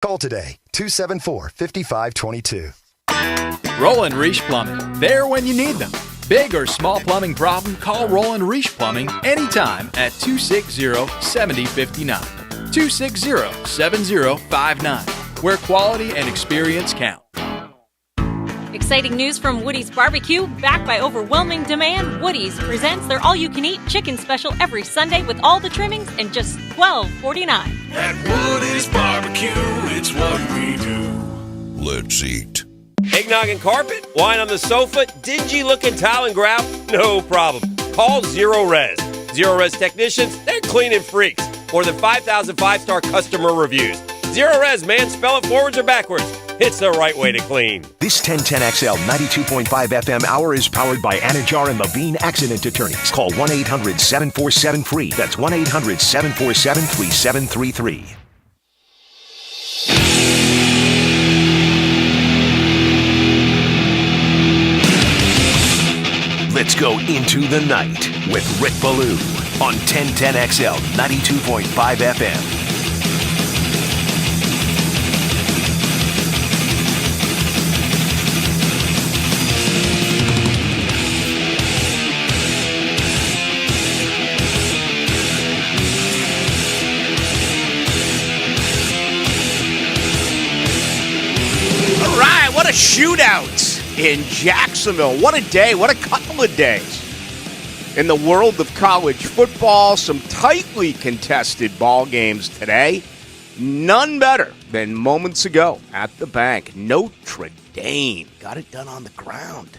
Call today, 274-5522. Roland Reich Plumbing, there when you need them. Big or small plumbing problem, call Roland Reich Plumbing anytime at 260-7059. 260-7059, where quality and experience count. Exciting news from Woody's Barbecue. Backed by overwhelming demand, Woody's presents their all-you-can-eat chicken special every Sunday with all the trimmings and just $12.49. At Woody's Barbecue, it's what we do. Let's eat. Eggnog and carpet? Wine on the sofa? Dingy-looking towel and grout? No problem. Call Zero Res. Zero Res technicians, they're cleaning freaks. More than 5,000 five-star customer reviews. Zero Res, man, spell it forwards or backwards. It's the right way to clean. This 1010XL 92.5 FM hour is powered by Anajar and Levine Accident Attorneys. Call 1-800-747-FREE. That's 1-800-747-3733. Let's go into the night with Rick Ballou on 1010XL 92.5 FM. What a shootout in Jacksonville. What a day. What a couple of days in the world of college football. Some tightly contested ball games today. None better than moments ago at the bank. Notre Dame got it done on the ground.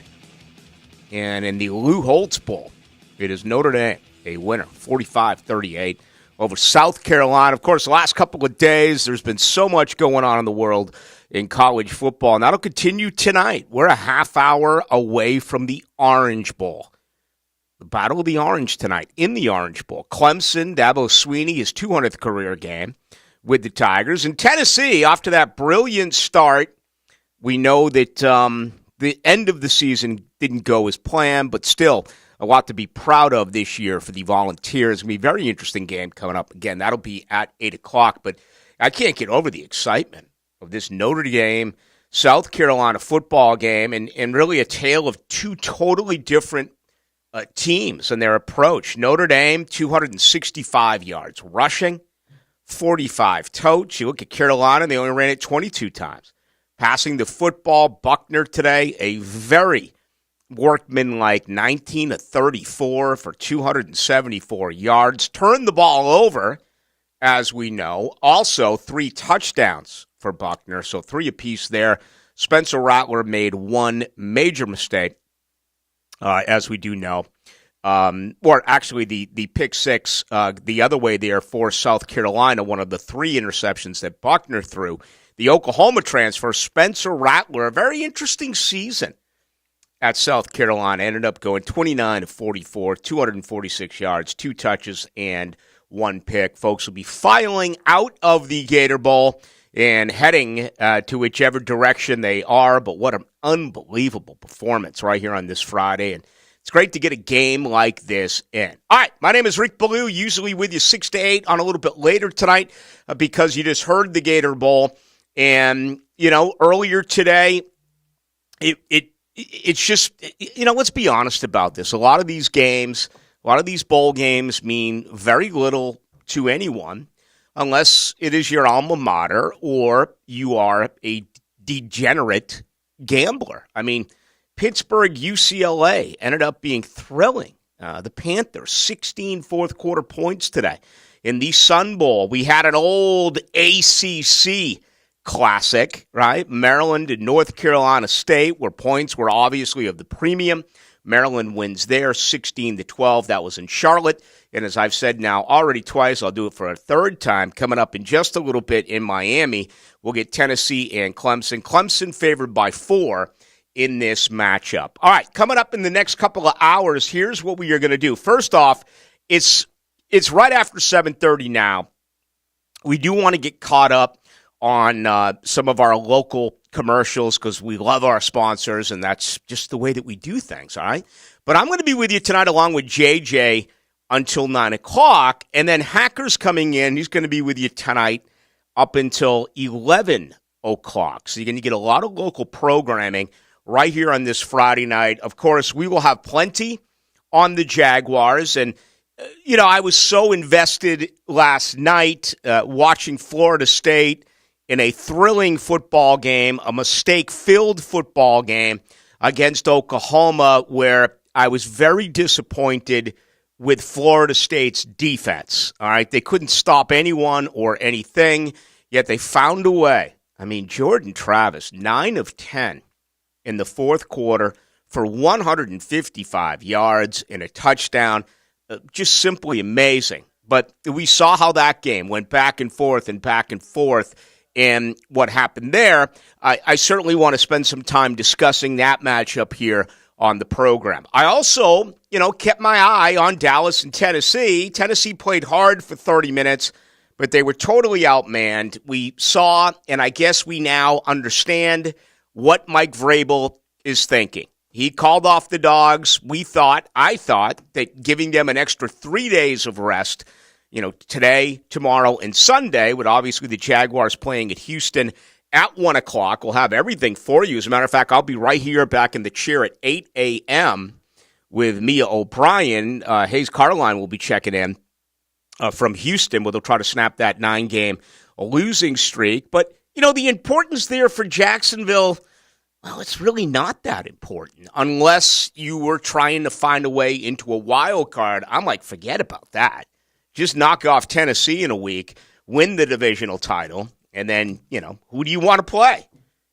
And in the Lou Holtz Bowl, it is Notre Dame, a winner, 45-38 over South Carolina. Of course, the last couple of days, there's been so much going on in the world in college football, and that'll continue tonight. We're a half hour away from the Orange Bowl. The Battle of the Orange tonight in the Orange Bowl. Clemson, Dabo Swinney, his 200th career game with the Tigers. And Tennessee, after that brilliant start, we know that the end of the season didn't go as planned, but still a lot to be proud of this year for the Volunteers. It's going to be a very interesting game coming up. Again, that'll be at 8 o'clock, but I can't get over the excitement of this Notre Dame, South Carolina football game, and really a tale of two totally different teams and their approach. Notre Dame, 265 yards rushing, 45 totes. You look at Carolina, they only ran it 22 times. Passing the football, Buckner today, a very workmanlike 19-34 for 274 yards. Turned the ball over, as we know. Also, 3 touchdowns for Buckner, so 3 apiece there. Spencer Rattler made one major mistake, as we do know. Or actually, the pick six the other way there for South Carolina, one of the 3 interceptions that Buckner threw. The Oklahoma transfer, Spencer Rattler, a very interesting season at South Carolina. Ended up going 29-44, 246 yards, 2 touches, and 1 pick. Folks will be filing out of the Gator Bowl and heading to whichever direction they are. But what an unbelievable performance right here on this Friday. And it's great to get a game like this in. All right, my name is Rick Ballou, usually with you 6 to 8 on a little bit later tonight because you just heard the Gator Bowl. And, earlier today, it's just, let's be honest about this. A lot of these games, a lot of these bowl games mean very little to anyone unless it is your alma mater or you are a degenerate gambler. I mean, Pittsburgh, UCLA ended up being thrilling. The Panthers, 16 fourth-quarter points today. In the Sun Bowl, we had an old ACC classic, right? Maryland and North Carolina State, where points were obviously of the premium. Maryland wins there, 16-12. That was in Charlotte. And as I've said now already twice, I'll do it for a third time. Coming up in just a little bit in Miami, we'll get Tennessee and Clemson. Clemson favored by 4 in this matchup. All right, coming up in the next couple of hours, here's what we are going to do. First off, it's right after 7:30 now. We do want to get caught up on some of our local commercials because we love our sponsors, and that's just the way that we do things, all right? But I'm going to be with you tonight along with JJ until 9 o'clock, and then Hacker's coming in. He's going to be with you tonight up until 11 o'clock. So you're going to get a lot of local programming right here on this Friday night. Of course, we will have plenty on the Jaguars. And, I was so invested last night watching Florida State in a thrilling football game, a mistake-filled football game against Oklahoma, where I was very disappointed with Florida State's defense. All right, they couldn't stop anyone or anything, yet they found a way. I mean, Jordan Travis, 9 of 10 in the fourth quarter for 155 yards and a touchdown. Just simply amazing. But we saw how that game went back and forth and back and forth. And what happened there, I certainly want to spend some time discussing that matchup here on the program. I also, kept my eye on Dallas and Tennessee. Tennessee played hard for 30 minutes, but they were totally outmanned. We saw, and I guess we now understand what Mike Vrabel is thinking. He called off the dogs. I thought that giving them an extra 3 days of rest, today, tomorrow, and Sunday, with obviously the Jaguars playing at Houston at 1 o'clock. We'll have everything for you. As a matter of fact, I'll be right here back in the chair at 8 a.m. with Mia O'Brien. Hayes Carline will be checking in from Houston, where they'll try to snap that 9-game losing streak. But, the importance there for Jacksonville, well, it's really not that important unless you were trying to find a way into a wild card. I'm like, forget about that. Just knock off Tennessee in a week, win the divisional title, and then, who do you want to play?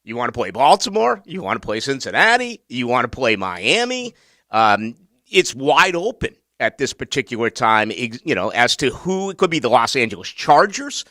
You want to play Baltimore? You want to play Cincinnati? You want to play Miami? It's wide open at this particular time, as to who. It could be the Los Angeles Chargers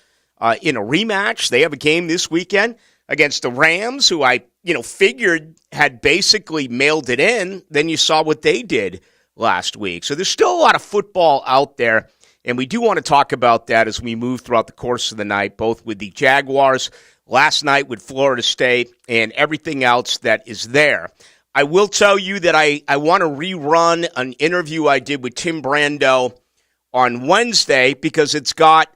in a rematch. They have a game this weekend against the Rams, who I, figured had basically mailed it in. Then you saw what they did last week. So there's still a lot of football out there. And we do want to talk about that as we move throughout the course of the night, both with the Jaguars last night with Florida State and everything else that is there. I will tell you that I want to rerun an interview I did with Tim Brando on Wednesday because it's got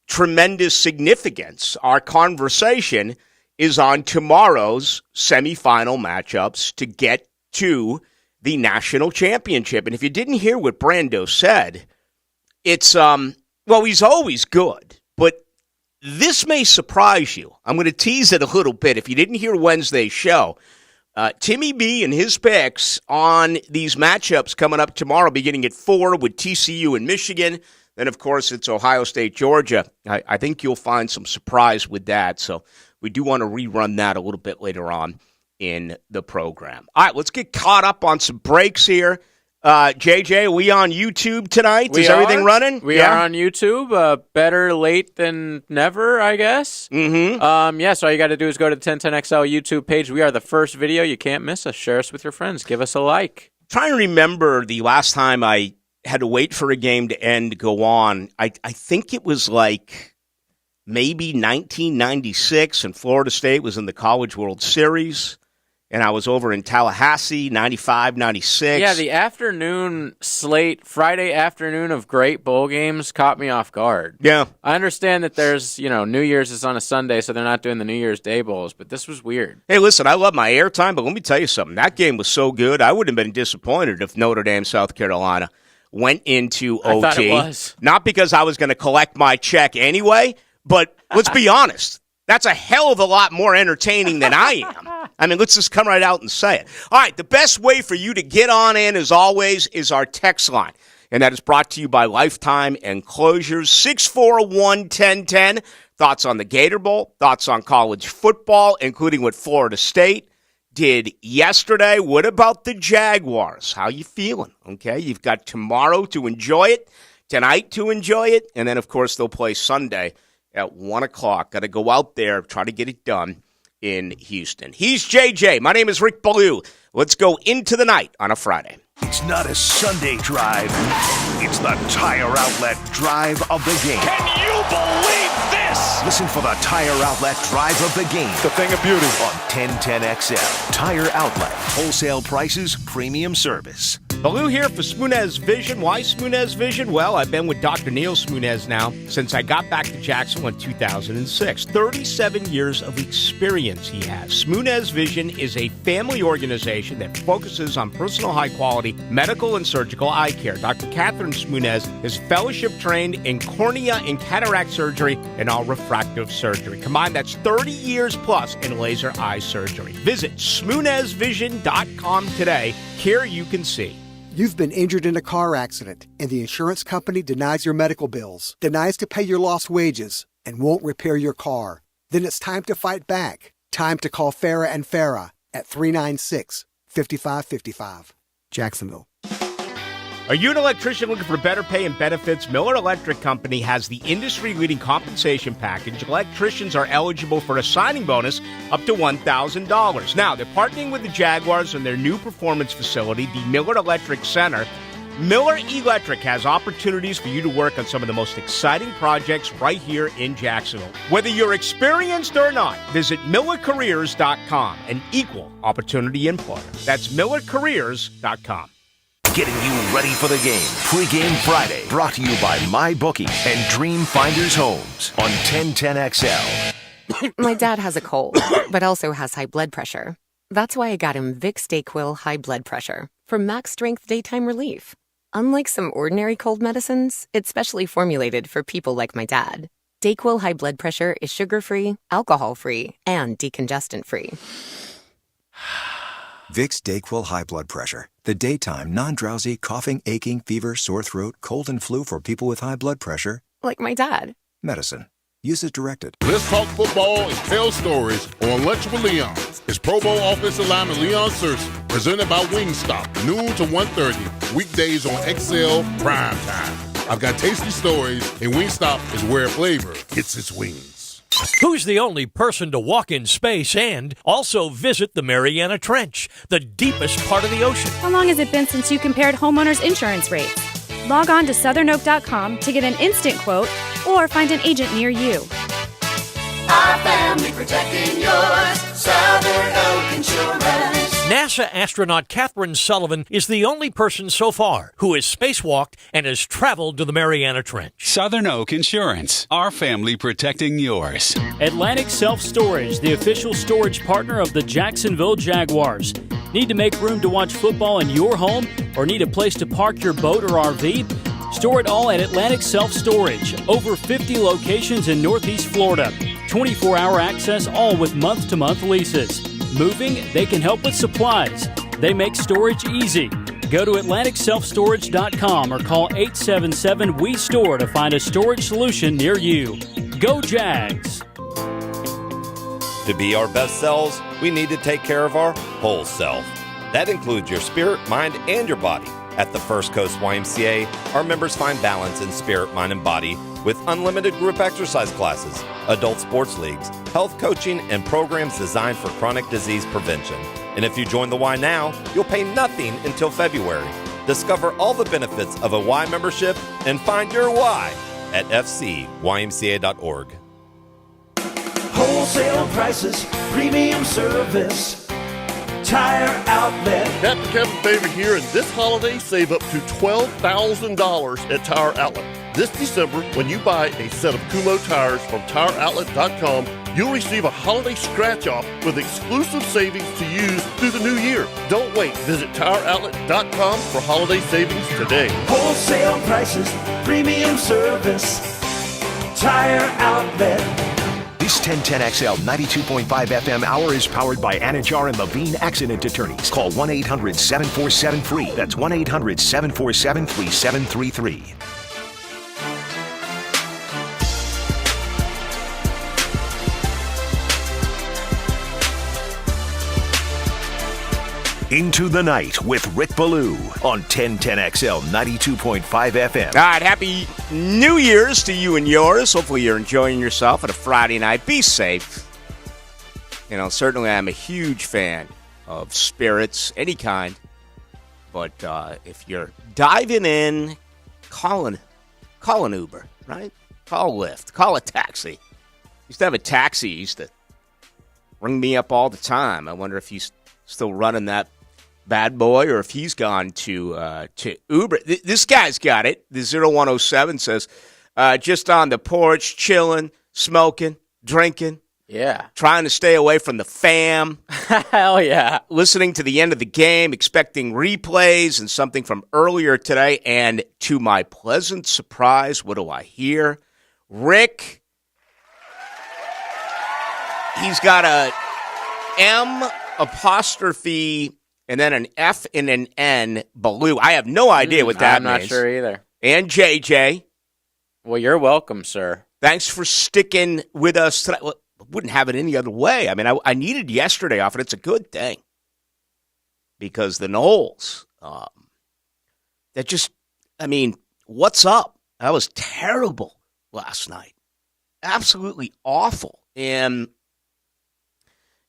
tremendous significance. Our conversation is on tomorrow's semifinal matchups to get to the national championship. And if you didn't hear what Brando said, it's, he's always good, but this may surprise you. I'm going to tease it a little bit. If you didn't hear Wednesday's show, Timmy B and his picks on these matchups coming up tomorrow, beginning at 4 with TCU and Michigan. Then, of course, it's Ohio State, Georgia. I think you'll find some surprise with that. So we do want to rerun that a little bit later on in the program. All right, let's get caught up on some breaks here. JJ, are we on YouTube tonight? Is everything running? We are on YouTube. Better late than never, I guess. Mm-hmm. So all you got to do is go to the 1010XL YouTube page. We are the first video. You can't miss us. Share us with your friends. Give us a like. Trying to remember the last time I had to wait for a game to end to go on. I think it was like maybe 1996, and Florida State was in the College World Series. And I was over in Tallahassee, 95, 96. Yeah, the afternoon slate, Friday afternoon of great bowl games caught me off guard. Yeah. I understand that there's, New Year's is on a Sunday, so they're not doing the New Year's Day bowls, but this was weird. Hey, listen, I love my airtime, but let me tell you something. That game was so good, I wouldn't have been disappointed if Notre Dame, South Carolina went into OT. I thought it was. Not because I was going to collect my check anyway, but let's be honest. That's a hell of a lot more entertaining than I am. I mean, let's just come right out and say it. All right, the best way for you to get on in, as always, is our text line. And that is brought to you by Lifetime Enclosures, 641-1010. Thoughts on the Gator Bowl, thoughts on college football, including what Florida State did yesterday. What about the Jaguars? How you feeling? Okay, you've got tomorrow to enjoy it, tonight to enjoy it, and then, of course, they'll play Sunday at 1 o'clock. Got to go out there, try to get it done in Houston. He's JJ. My name is Rick Ballou. Let's go into the night on a Friday. It's not a Sunday drive. It's the Tire Outlet drive of the game. Can you believe this? Listen for the Tire Outlet drive of the game. The thing of beauty. On 1010XL. Tire Outlet. Wholesale prices, premium service. Ballou here for Smoonez Vision. Why Smoonez Vision? Well, I've been with Dr. Neil Smoonez now since I got back to Jacksonville in 2006. 37 years of experience he has. Smoonez Vision is a family organization that focuses on personal high-quality medical and surgical eye care. Dr. Catherine Smoonez is fellowship-trained in cornea and cataract surgery and all refractive surgery. Combined, that's 30 years plus in laser eye surgery. Visit SmoonezVision.com today. Here you can see. You've been injured in a car accident, and the insurance company denies your medical bills, denies to pay your lost wages, and won't repair your car. Then it's time to fight back. Time to call Farah and Farah at 396-5555. Jacksonville. Are you an electrician looking for better pay and benefits? Miller Electric Company has the industry-leading compensation package. Electricians are eligible for a signing bonus up to $1,000. Now, they're partnering with the Jaguars in their new performance facility, the Miller Electric Center. Miller Electric has opportunities for you to work on some of the most exciting projects right here in Jacksonville. Whether you're experienced or not, visit MillerCareers.com, an equal opportunity employer. That's MillerCareers.com. Getting you ready for the game. Pre-Game Friday, brought to you by MyBookie and Dream Finders Homes on 1010XL. My dad has a cold, but also has high blood pressure. That's why I got him Vicks DayQuil High Blood Pressure for max strength daytime relief. Unlike some ordinary cold medicines, it's specially formulated for people like my dad. DayQuil High Blood Pressure is sugar-free, alcohol-free, and decongestant-free. Vicks DayQuil High Blood Pressure. The daytime, non-drowsy, coughing, aching, fever, sore throat, cold and flu for people with high blood pressure. Like my dad. Medicine. Use as directed. Let's talk football and tell stories on Lunch with Leon. It's Pro Bowl offensive lineman Leon Searcy, presented by Wingstop, noon to 1:30, weekdays on XL Prime Time. I've got tasty stories, and Wingstop is where flavor gets its wings. Who's the only person to walk in space and also visit the Mariana Trench, the deepest part of the ocean? How long has it been since you compared homeowners' insurance rates? Log on to southernoak.com to get an instant quote or find an agent near you. Our family protecting yours. Southern Oak Insurance. NASA astronaut Catherine Sullivan is the only person so far who has spacewalked and has traveled to the Mariana Trench. Southern Oak Insurance, our family protecting yours. Atlantic Self Storage, the official storage partner of the Jacksonville Jaguars. Need to make room to watch football in your home or need a place to park your boat or RV? Store it all at Atlantic Self Storage. Over 50 locations in Northeast Florida. 24-hour access, all with month-to-month leases. Moving, they can help with supplies. They make storage easy. Go to AtlanticSelfStorage.com or call 877-WE-STORE to find a storage solution near you. Go Jags! To be our best selves, we need to take care of our whole self. That includes your spirit, mind, and your body. At the First Coast YMCA, our members find balance in spirit, mind, and body with unlimited group exercise classes, adult sports leagues, health coaching, and programs designed for chronic disease prevention. And if you join the Y now, you'll pay nothing until February. Discover all the benefits of a Y membership and find your Y at fcymca.org. Wholesale prices, premium service. Tire Outlet. Captain Kevin Favor here, and this holiday save up to $12,000 at Tire Outlet. This December, when you buy a set of Kumho tires from TireOutlet.com, you'll receive a holiday scratch-off with exclusive savings to use through the new year. Don't wait. Visit TireOutlet.com for holiday savings today. Wholesale prices, premium service. Tire Outlet. This 1010XL 92.5 FM hour is powered by Anajar and Levine Accident Attorneys. Call 1-800-747-FREE. That's 1-800-747-3733. Into the Night with Rick Ballou on 1010XL 92.5 FM. All right, happy New Year's to you and yours. Hopefully you're enjoying yourself on a Friday night. Be safe. You know, certainly I'm a huge fan of spirits, any kind. But if you're diving in, call an Uber, right? Call a Lyft. Call a taxi. Used to have a taxi. Used to ring me up all the time. I wonder if he's still running that Bad Boy, or if he's gone to Uber. This guy's got it. The 0107 says, just on the porch, chilling, smoking, drinking. Yeah. Trying to stay away from the fam. Hell yeah. Listening to the end of the game, expecting replays and something from earlier today. And to my pleasant surprise, what do I hear? Rick, he's got a M apostrophe and then an F and an N, Ballou. I have no idea what that means. I'm not sure either. And JJ. Well, you're welcome, sir. Thanks for sticking with us tonight. Well, wouldn't have it any other way. I mean, I needed yesterday off, and it's a good thing because the Knowles, what's up? That was terrible last night. Absolutely awful. And,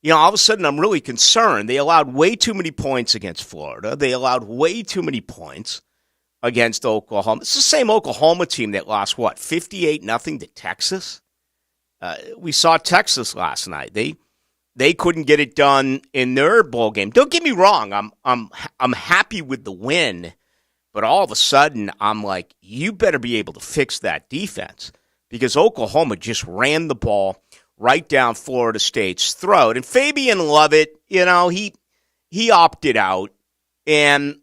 all of a sudden I'm really concerned. They allowed way too many points against Florida. They allowed way too many points against Oklahoma. It's the same Oklahoma team that lost, 58-0 to Texas? We saw Texas last night. They couldn't get it done in their bowl game. Don't get me wrong. I'm happy with the win, but all of a sudden I'm like, you better be able to fix that defense because Oklahoma just ran the ball right down Florida State's throat. And Fabian Lovett, he opted out, and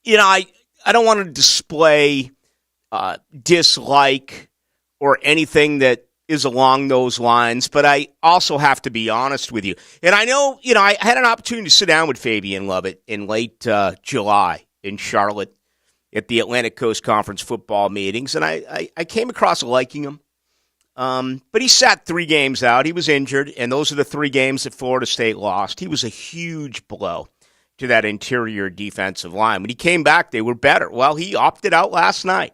I don't want to display dislike or anything that is along those lines, but I also have to be honest with you. And I know, I had an opportunity to sit down with Fabian Lovett in late July in Charlotte at the Atlantic Coast Conference football meetings, and I came across liking him. But he sat 3 games out. He was injured, and those are the 3 games that Florida State lost. He was a huge blow to that interior defensive line. When he came back, they were better. Well, he opted out last night.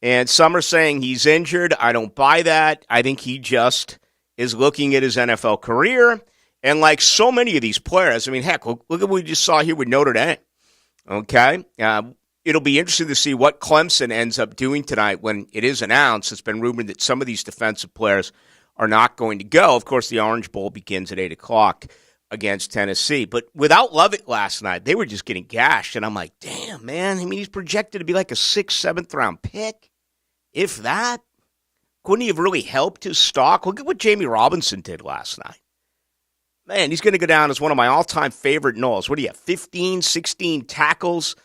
And some are saying he's injured. I don't buy that. I think he just is looking at his NFL career. And like so many of these players, heck, look at what we just saw here with Notre Dame. Okay? It'll be interesting to see what Clemson ends up doing tonight when it is announced. It's been rumored that some of these defensive players are not going to go. Of course, the Orange Bowl begins at 8 o'clock against Tennessee. But without Lovett last night, they were just getting gashed. And I'm like, damn, man. He's projected to be like a 6th, 7th round pick. If that, couldn't he have really helped his stock? Look at what Jamie Robinson did last night. Man, he's going to go down as one of my all-time favorite Knowles. What do you have, 15, 16 tackles?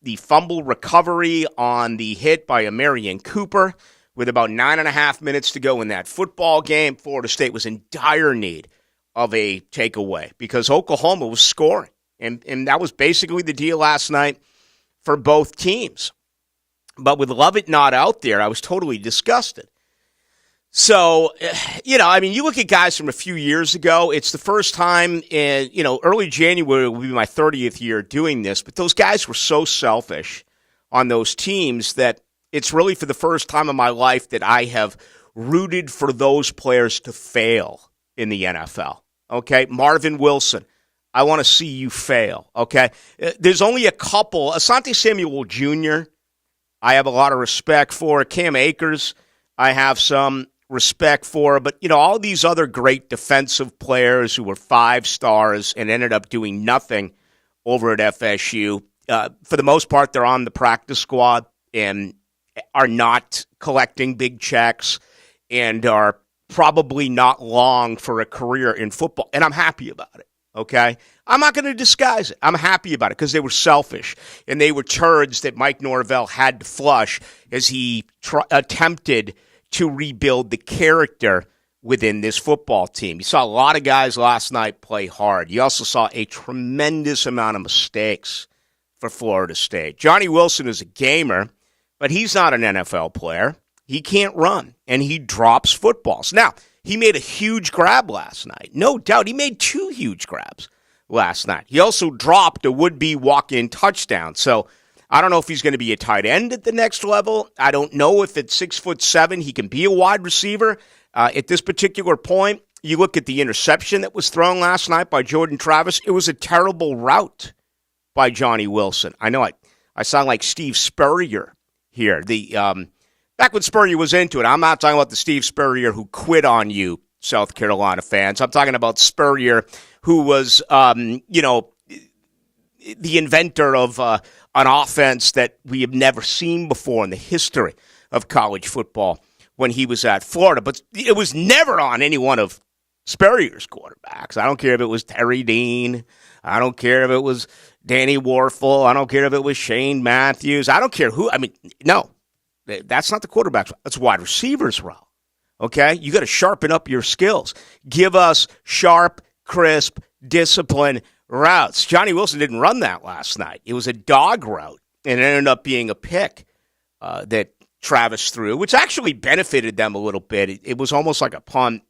The fumble recovery on the hit by Amarian Cooper with about 9.5 minutes to go in that football game. Florida State was in dire need of a takeaway because Oklahoma was scoring. And that was basically the deal last night for both teams. But with Lovett not out there, I was totally disgusted. So, you look at guys from a few years ago. It's the first time in, early January will be my 30th year doing this. But those guys were so selfish on those teams that it's really for the first time in my life that I have rooted for those players to fail in the NFL. Okay? Marvin Wilson, I want to see you fail. Okay? There's only a couple. Asante Samuel Jr., I have a lot of respect for. Cam Akers, I have some respect for. But, all these other great defensive players who were 5 stars and ended up doing nothing over at FSU, for the most part, they're on the practice squad and are not collecting big checks and are probably not long for a career in football. And I'm happy about it. Okay? I'm not going to disguise it. I'm happy about it because they were selfish and they were turds that Mike Norvell had to flush as he attempted to rebuild the character within this football team. You saw a lot of guys last night play hard. You also saw a tremendous amount of mistakes for Florida State. Johnny Wilson is a gamer, but he's not an NFL player. He can't run, and he drops footballs. Now, he made a huge grab last night. No doubt. He made 2 huge grabs last night. He also dropped a would-be walk-in touchdown. So I don't know if he's going to be a tight end at the next level. I don't know if at 6'7" he can be a wide receiver. At this particular point, you look at the interception that was thrown last night by Jordan Travis. It was a terrible route by Johnny Wilson. I know I sound like Steve Spurrier here. Back when Spurrier was into it, I'm not talking about the Steve Spurrier who quit on you, South Carolina fans. I'm talking about Spurrier who was, the inventor of an offense that we have never seen before in the history of college football when he was at Florida. But it was never on any one of Spurrier's quarterbacks. I don't care if it was Terry Dean. I don't care if it was Danny Warfel. I don't care if it was Shane Matthews. I don't care who. I mean, no, that's not the quarterbacks. That's wide receivers route. Okay? You got to sharpen up your skills. Give us sharp, crisp, disciplined routes. Johnny Wilson didn't run that last night. It was a dog route, and it ended up being a pick that Travis threw, which actually benefited them a little bit. It was almost like a punt,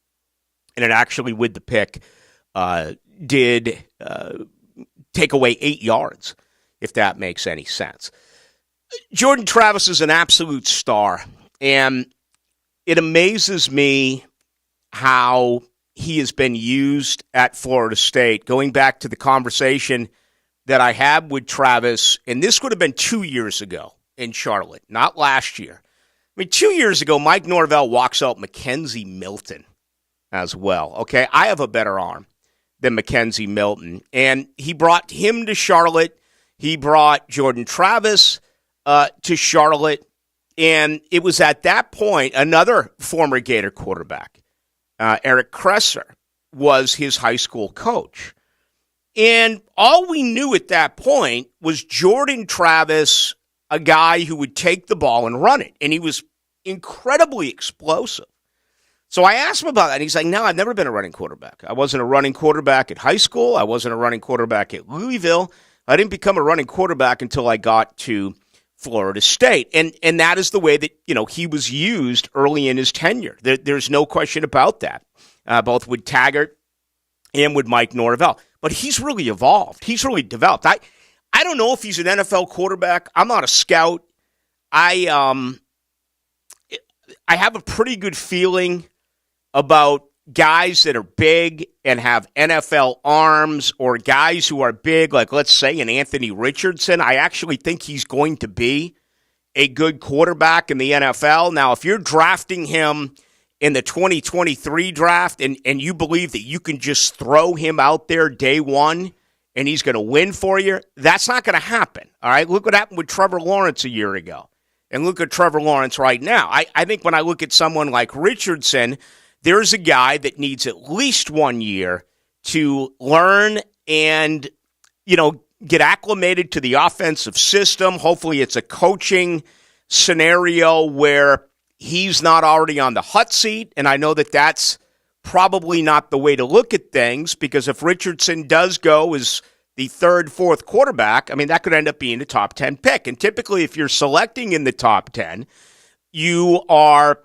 and it actually, with the pick, did take away 8 yards, if that makes any sense. Jordan Travis is an absolute star, and it amazes me how he has been used at Florida State. Going back to the conversation that I had with Travis, and this would have been 2 years ago in Charlotte, not last year. I mean, 2 years ago, Mike Norvell walks out Mackenzie Milton as well. Okay, I have a better arm than Mackenzie Milton, and he brought him to Charlotte. He brought Jordan Travis to Charlotte, and it was at that point another former Gator quarterback, Eric Kresser, was his high school coach. And all we knew at that point was Jordan Travis, a guy who would take the ball and run it, and he was incredibly explosive. So I asked him about that, and he's like, no, I've never been a running quarterback. I wasn't a running quarterback at high school. I wasn't a running quarterback at Louisville. I didn't become a running quarterback until I got to Florida State. And that is the way that, he was used early in his tenure. There's no question about that, both with Taggart and with Mike Norvell. But he's really evolved. He's really developed. I don't know if he's an NFL quarterback. I'm not a scout. I have a pretty good feeling about guys that are big and have NFL arms, or guys who are big, like let's say an Anthony Richardson. I actually think he's going to be a good quarterback in the NFL. Now, if you're drafting him in the 2023 draft and you believe that you can just throw him out there day one and he's going to win for you, that's not going to happen. All right, look what happened with Trevor Lawrence a year ago. And look at Trevor Lawrence right now. I think when I look at someone like Richardson, there's a guy that needs at least 1 year to learn and, get acclimated to the offensive system. Hopefully it's a coaching scenario where he's not already on the hot seat. And I know that that's probably not the way to look at things, because if Richardson does go as the third, fourth quarterback, I mean, that could end up being a top 10 pick. And typically if you're selecting in the top 10, you are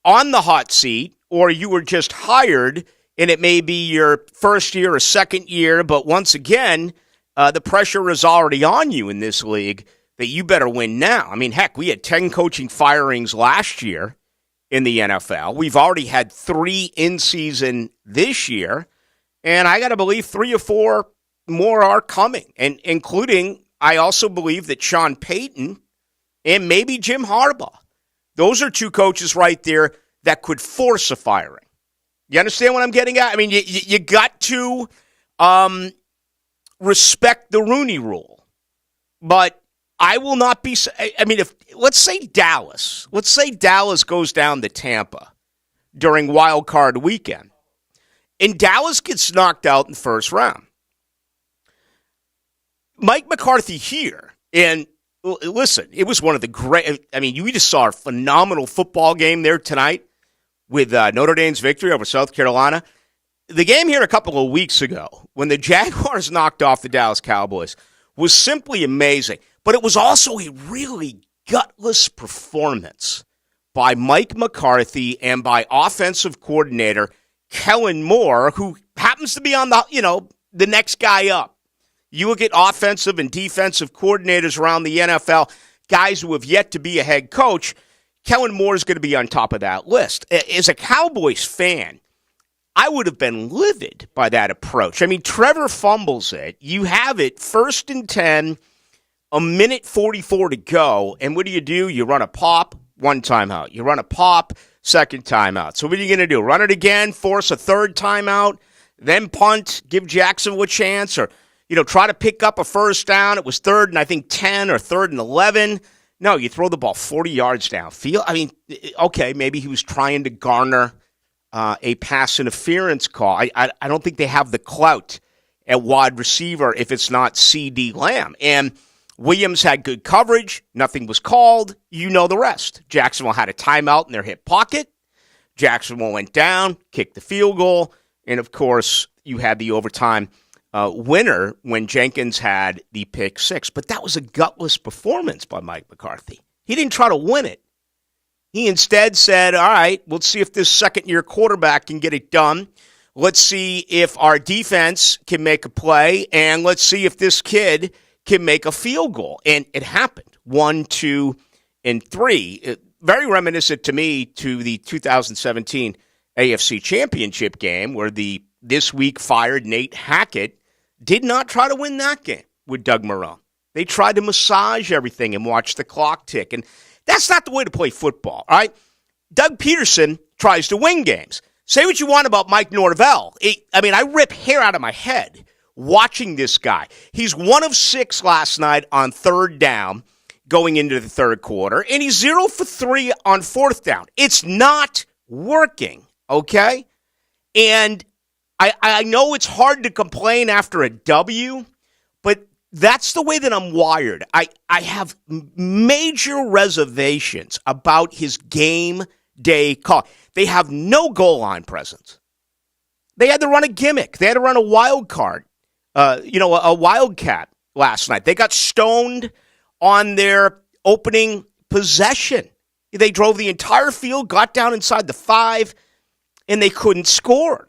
on the hot seat, or you were just hired, and it may be your first year or second year, but once again, the pressure is already on you in this league that you better win now. I mean, heck, we had 10 coaching firings last year in the NFL. We've already had 3 in season this year, and I got to believe 3 or 4 more are coming, and including, I also believe that Sean Payton and maybe Jim Harbaugh. Those are 2 coaches right there that could force a firing. You understand what I'm getting at? I mean, you got to respect the Rooney Rule. But I will not be – I mean, let's say Dallas goes down to Tampa during Wild Card Weekend, and Dallas gets knocked out in the first round. Mike McCarthy here, and listen, it was one of the great – I mean, you just saw a phenomenal football game there tonight with Notre Dame's victory over South Carolina. The game here a couple of weeks ago when the Jaguars knocked off the Dallas Cowboys was simply amazing. But it was also a really gutless performance by Mike McCarthy and by offensive coordinator Kellen Moore, who happens to be on the next guy up. You look at offensive and defensive coordinators around the NFL, guys who have yet to be a head coach. Kellen Moore is going to be on top of that list. As a Cowboys fan, I would have been livid by that approach. I mean, Trevor fumbles it. You have it 1st and 10, a minute 44 to go. And what do? You run a pop, 1 timeout. You run a pop, 2nd timeout. So what are you going to do? Run it again, force a 3rd timeout? then punt, give Jacksonville a chance, or try to pick up a first down. It was 3rd and I think 10 or 3rd and 11. No, you throw the ball 40 yards downfield. I mean, okay, maybe he was trying to garner a pass interference call. I don't think they have the clout at wide receiver if it's not C.D. Lamb. And Williams had good coverage. Nothing was called. You know the rest. Jacksonville had a timeout in their hip pocket. Jacksonville went down, kicked the field goal, and, of course, you had the overtime winner when Jenkins had the pick 6. But that was a gutless performance by Mike McCarthy. He didn't try to win it. He instead said, all right, let's see if this second-year quarterback can get it done. Let's see if our defense can make a play, and let's see if this kid can make a field goal. And it happened. 1, 2, and 3. Very reminiscent to me to the 2017 AFC Championship game where the this week fired Nate Hackett did not try to win that game with Doug Marrone. They tried to massage everything and watch the clock tick. And that's not the way to play football, all right? Doug Peterson tries to win games. Say what you want about Mike Norvell. I rip hair out of my head watching this guy. He's 1 of 6 last night on 3rd down going into the 3rd quarter, and he's 0 for 3 on 4th down. It's not working, okay? And I know it's hard to complain after a W, but that's the way that I'm wired. I have major reservations about his game day call. They have no goal line presence. They had to run a gimmick. They had to run a wild card, a wildcat last night. They got stoned on their opening possession. They drove the entire field, got down inside the 5, and they couldn't score.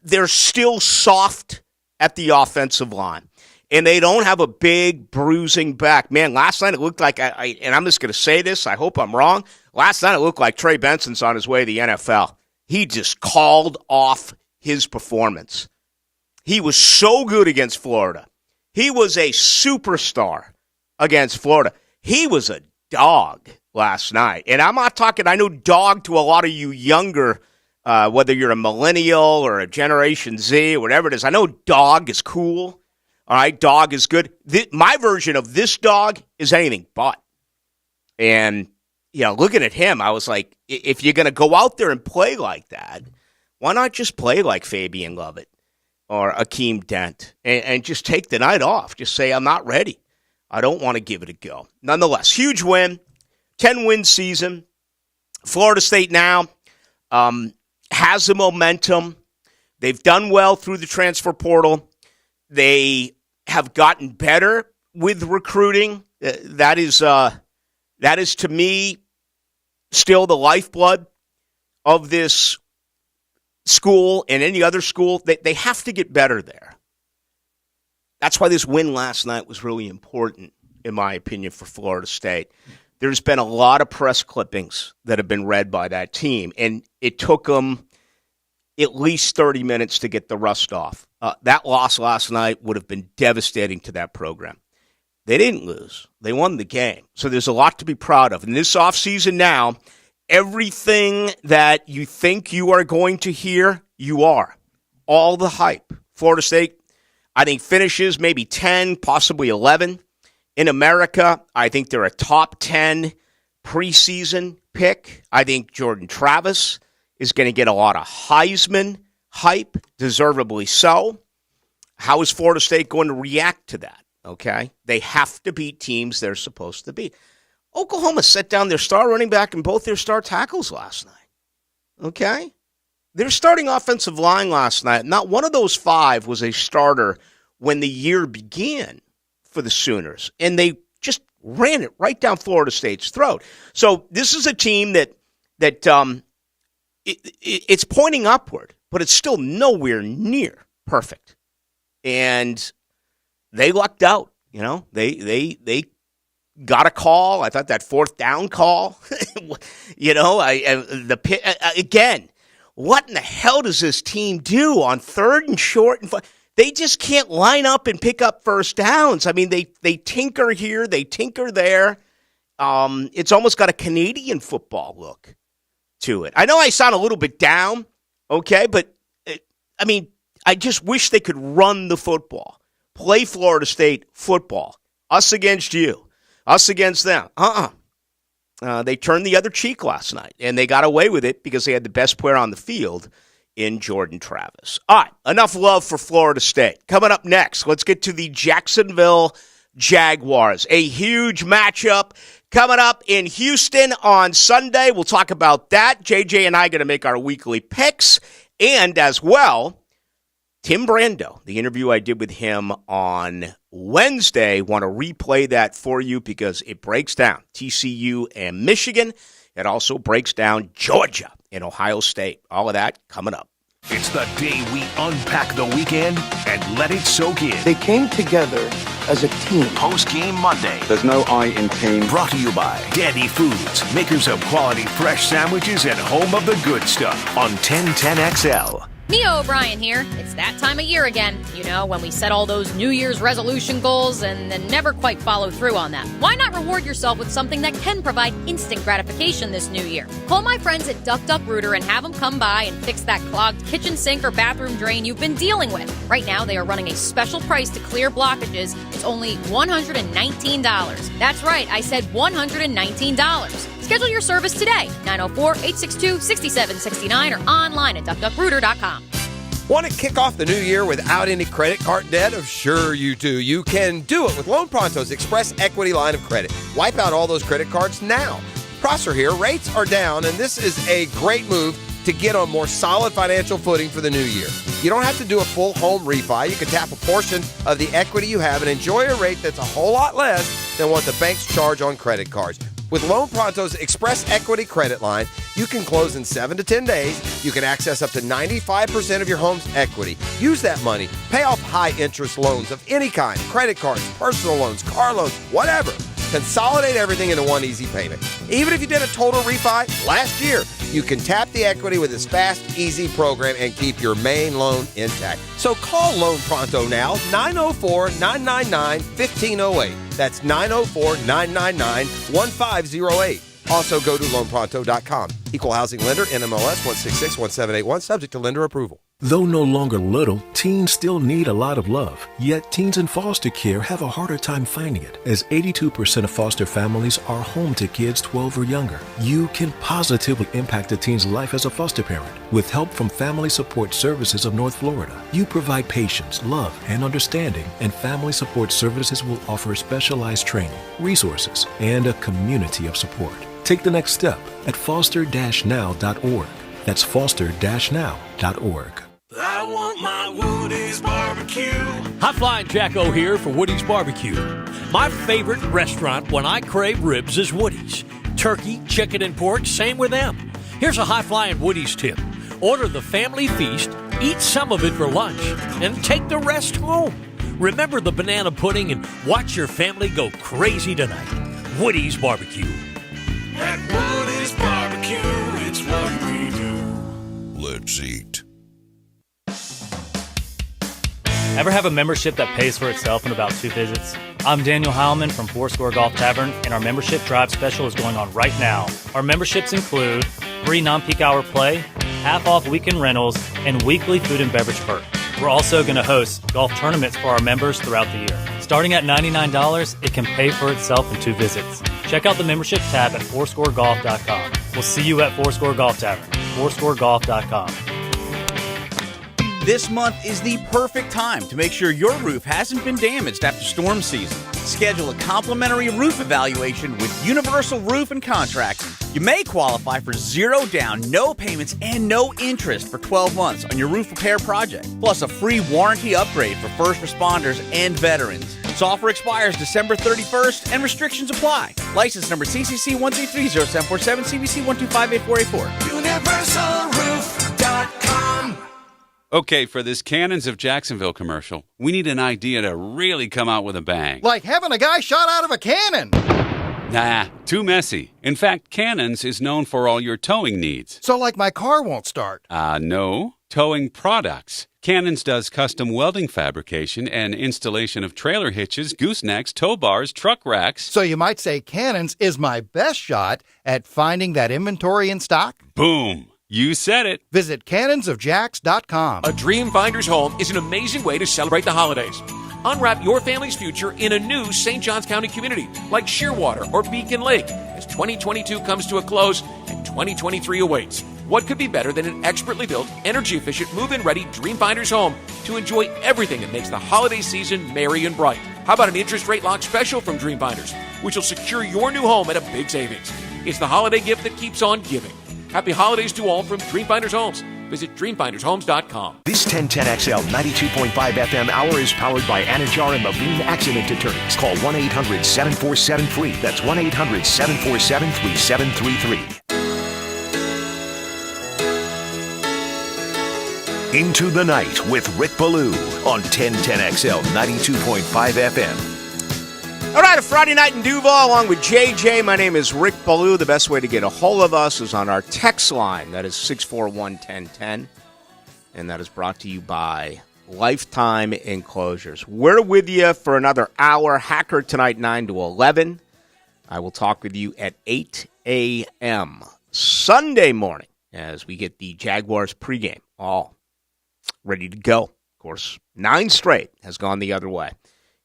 They're still soft at the offensive line. And they don't have a big bruising back. Man, last night it looked like, and I'm just going to say this, I hope I'm wrong. Last night it looked like Trey Benson's on his way to the NFL. He just called off his performance. He was so good against Florida. He was a superstar against Florida. He was a dog last night. And I'm not talking, I know dog to a lot of you younger, whether you're a millennial or a Generation Z or whatever it is. I know dog is cool. All right, dog is good. My version of this dog is anything but. And, looking at him, I was like, if you're going to go out there and play like that, why not just play like Fabian Lovett or Akeem Dent and just take the night off? Just say, I'm not ready. I don't want to give it a go. Nonetheless, huge win, 10-win season. Florida State now has the momentum. They've done well through the transfer portal. They have gotten better with recruiting. That is to me still the lifeblood of this school and any other school. They have to get better there. That's why this win last night was really important, in my opinion, for Florida State. There's been a lot of press clippings that have been read by that team, and it took them at least 30 minutes to get the rust off. That loss last night would have been devastating to that program. They didn't lose. They won the game. So there's a lot to be proud of. In this offseason now, everything that you think you are going to hear, you are. All the hype. Florida State, I think, finishes maybe 10, possibly 11. In America, I think they're a top 10 preseason pick. I think Jordan Travis is going to get a lot of Heisman hype, deservedly so. How is Florida State going to react to that? Okay? They have to beat teams they're supposed to beat. Oklahoma set down their star running back and both their star tackles last night. Okay? Their starting offensive line last night, not one of those 5 was a starter when the year began for the Sooners. And they just ran it right down Florida State's throat. So this is a team that it's pointing upward, but it's still nowhere near perfect. And they lucked out. They got a call. I thought that 4th down call. Again, what in the hell does this team do on 3rd and short and 5? They just can't line up and pick up first downs. I mean, they tinker here, they tinker there. It's almost got a Canadian football look to it. I know I sound a little bit down, okay, but I just wish they could run the football, play Florida State football. Us against you, us against them. They turned the other cheek last night, and they got away with it because they had the best player on the field in Jordan Travis. All right, enough love for Florida State. Coming up next, let's get to the Jacksonville Jaguars. A huge matchup coming up in Houston on Sunday. We'll talk about that. JJ and I are going to make our weekly picks. And as well, Tim Brando, the interview I did with him on Wednesday, want to replay that for you because it breaks down TCU and Michigan. It also breaks down Georgia and Ohio State. All of that coming up. It's the day we unpack the weekend and let it soak in. They came together as a team. Post-game Monday. There's no I in team. Brought to you by Daddy Foods, makers of quality fresh sandwiches and home of the good stuff on 1010XL. Mia O'Brien here. It's that time of year again. You know, when we set all those New Year's resolution goals and then never quite follow through on them. Why not reward yourself with something that can provide instant gratification this new year? Call my friends at Duck Duck Rooter and have them come by and fix that clogged kitchen sink or bathroom drain you've been dealing with. Right now, they are running a special price to clear blockages. It's only $119. That's right, I said $119. Schedule your service today, 904-862-6769 or online at duckduckrooter.com. Want to kick off the new year without any credit card debt? Sure you do. You can do it with Loan Pronto's Express Equity Line of Credit. Wipe out all those credit cards now. Prosser here. Rates are down, and this is a great move to get on more solid financial footing for the new year. You don't have to do a full home refi. You can tap a portion of the equity you have and enjoy a rate that's a whole lot less than what the banks charge on credit cards. With Loan Pronto's Express Equity Credit Line, you can close in 7 to 10 days. You can access up to 95% of your home's equity. Use that money. Pay off high-interest loans of any kind, credit cards, personal loans, car loans, whatever. Consolidate everything into one easy payment. Even if you did a total refi last year, you can tap the equity with this fast, easy program and keep your main loan intact. So call Loan Pronto now, 904-999-1508. That's 904-999-1508. Also go to loanpronto.com. Equal housing lender, NMLS 1661781, subject to lender approval. Though no longer little, teens still need a lot of love. Yet teens in foster care have a harder time finding it, as 82% of foster families are home to kids 12 or younger. You can positively impact a teen's life as a foster parent with help from Family Support Services of North Florida. You provide patience, love, and understanding, and Family Support Services will offer specialized training, resources, and a community of support. Take the next step at foster-now.org. That's foster-now.org. I want my Woody's Barbecue. High Flying Jacko here for Woody's Barbecue. My favorite restaurant when I crave ribs is Woody's. Turkey, chicken, and pork, same with them. Here's a High Flying Woody's tip. Order the family feast, eat some of it for lunch, and take the rest home. Remember the banana pudding and watch your family go crazy tonight. Woody's Barbecue. At Woody's Barbecue, it's what we do. Let's eat. Ever have a membership that pays for itself in about 2 visits? I'm Daniel Heilman from Foursquare Golf Tavern, and our membership drive special is going on right now. Our memberships include free non-peak hour play, half-off weekend rentals, and weekly food and beverage perks. We're also going to host golf tournaments for our members throughout the year. Starting at $99, it can pay for itself in 2 visits. Check out the membership tab at foursquaregolf.com. We'll see you at Foursquare Golf Tavern, foursquaregolf.com. This month is the perfect time to make sure your roof hasn't been damaged after storm season. Schedule a complimentary roof evaluation with Universal Roof and Contracting. You may qualify for 0 down, no payments, and no interest for 12 months on your roof repair project, plus a free warranty upgrade for first responders and veterans. This offer expires December 31st and restrictions apply. License number CCC 1330747, CBC 1258484. UniversalRoof.com. Okay, for this Cannons of Jacksonville commercial, we need an idea to really come out with a bang. Like having a guy shot out of a cannon. Nah, too messy. In fact, Cannons is known for all your towing needs. So like my car won't start. No. Towing products. Cannons does custom welding fabrication and installation of trailer hitches, goosenecks, tow bars, truck racks. So you might say Cannons is my best shot at finding that inventory in stock? Boom. You said it. Visit cannonsofjacks.com. A Dream Finder's home is an amazing way to celebrate the holidays. Unwrap your family's future in a new St. Johns County community like Shearwater or Beacon Lake as 2022 comes to a close and 2023 awaits. What could be better than an expertly built, energy-efficient, move-in ready Dream Finder's home to enjoy everything that makes the holiday season merry and bright? How about an interest rate lock special from Dream Finders, which will secure your new home at a big savings? It's the holiday gift that keeps on giving. Happy holidays to all from Dream Finders Homes. Visit dreamfindershomes.com. This 1010XL 92.5 FM hour is powered by Anajar and Levine Accident Attorneys. Call 1-800-747-FREE. That's 1-800-747-3733. Into the Night with Rick Ballou on 1010XL 92.5 FM. All right, a Friday night in Duval along with JJ. My name is Rick Ballou. The best way to get a hold of us is on our text line. That is 641-1010. And that is brought to you by Lifetime Enclosures. We're with you for another hour. Hacker tonight, 9 to 11. I will talk with you at 8 a.m. Sunday morning as we get the Jaguars pregame all ready to go. Of course, 9 straight has gone the other way.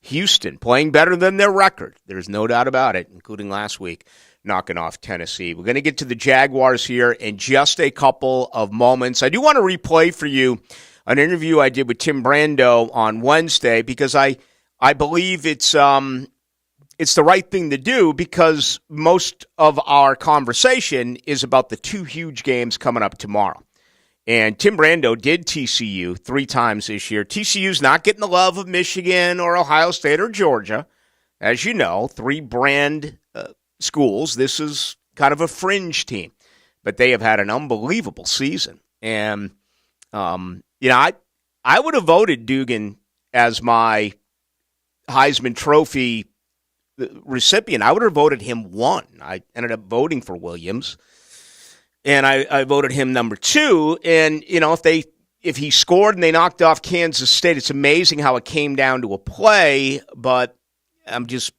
Houston playing better than their record. There's no doubt about it, including last week, knocking off Tennessee. We're going to get to the Jaguars here in just a couple of moments. I do want to replay for you an interview I did with Tim Brando on Wednesday because I believe it's the right thing to do because most of our conversation is about the 2 huge games coming up tomorrow. And Tim Brando did TCU 3 times this year. TCU's not getting the love of Michigan or Ohio State or Georgia. As you know, 3 brand schools. This is kind of a fringe team. But they have had an unbelievable season. And, I would have voted Dugan as my Heisman Trophy recipient. I would have voted him 1. I ended up voting for Williams. And I voted him number 2. And, if he scored and they knocked off Kansas State, it's amazing how it came down to a play. But I'm just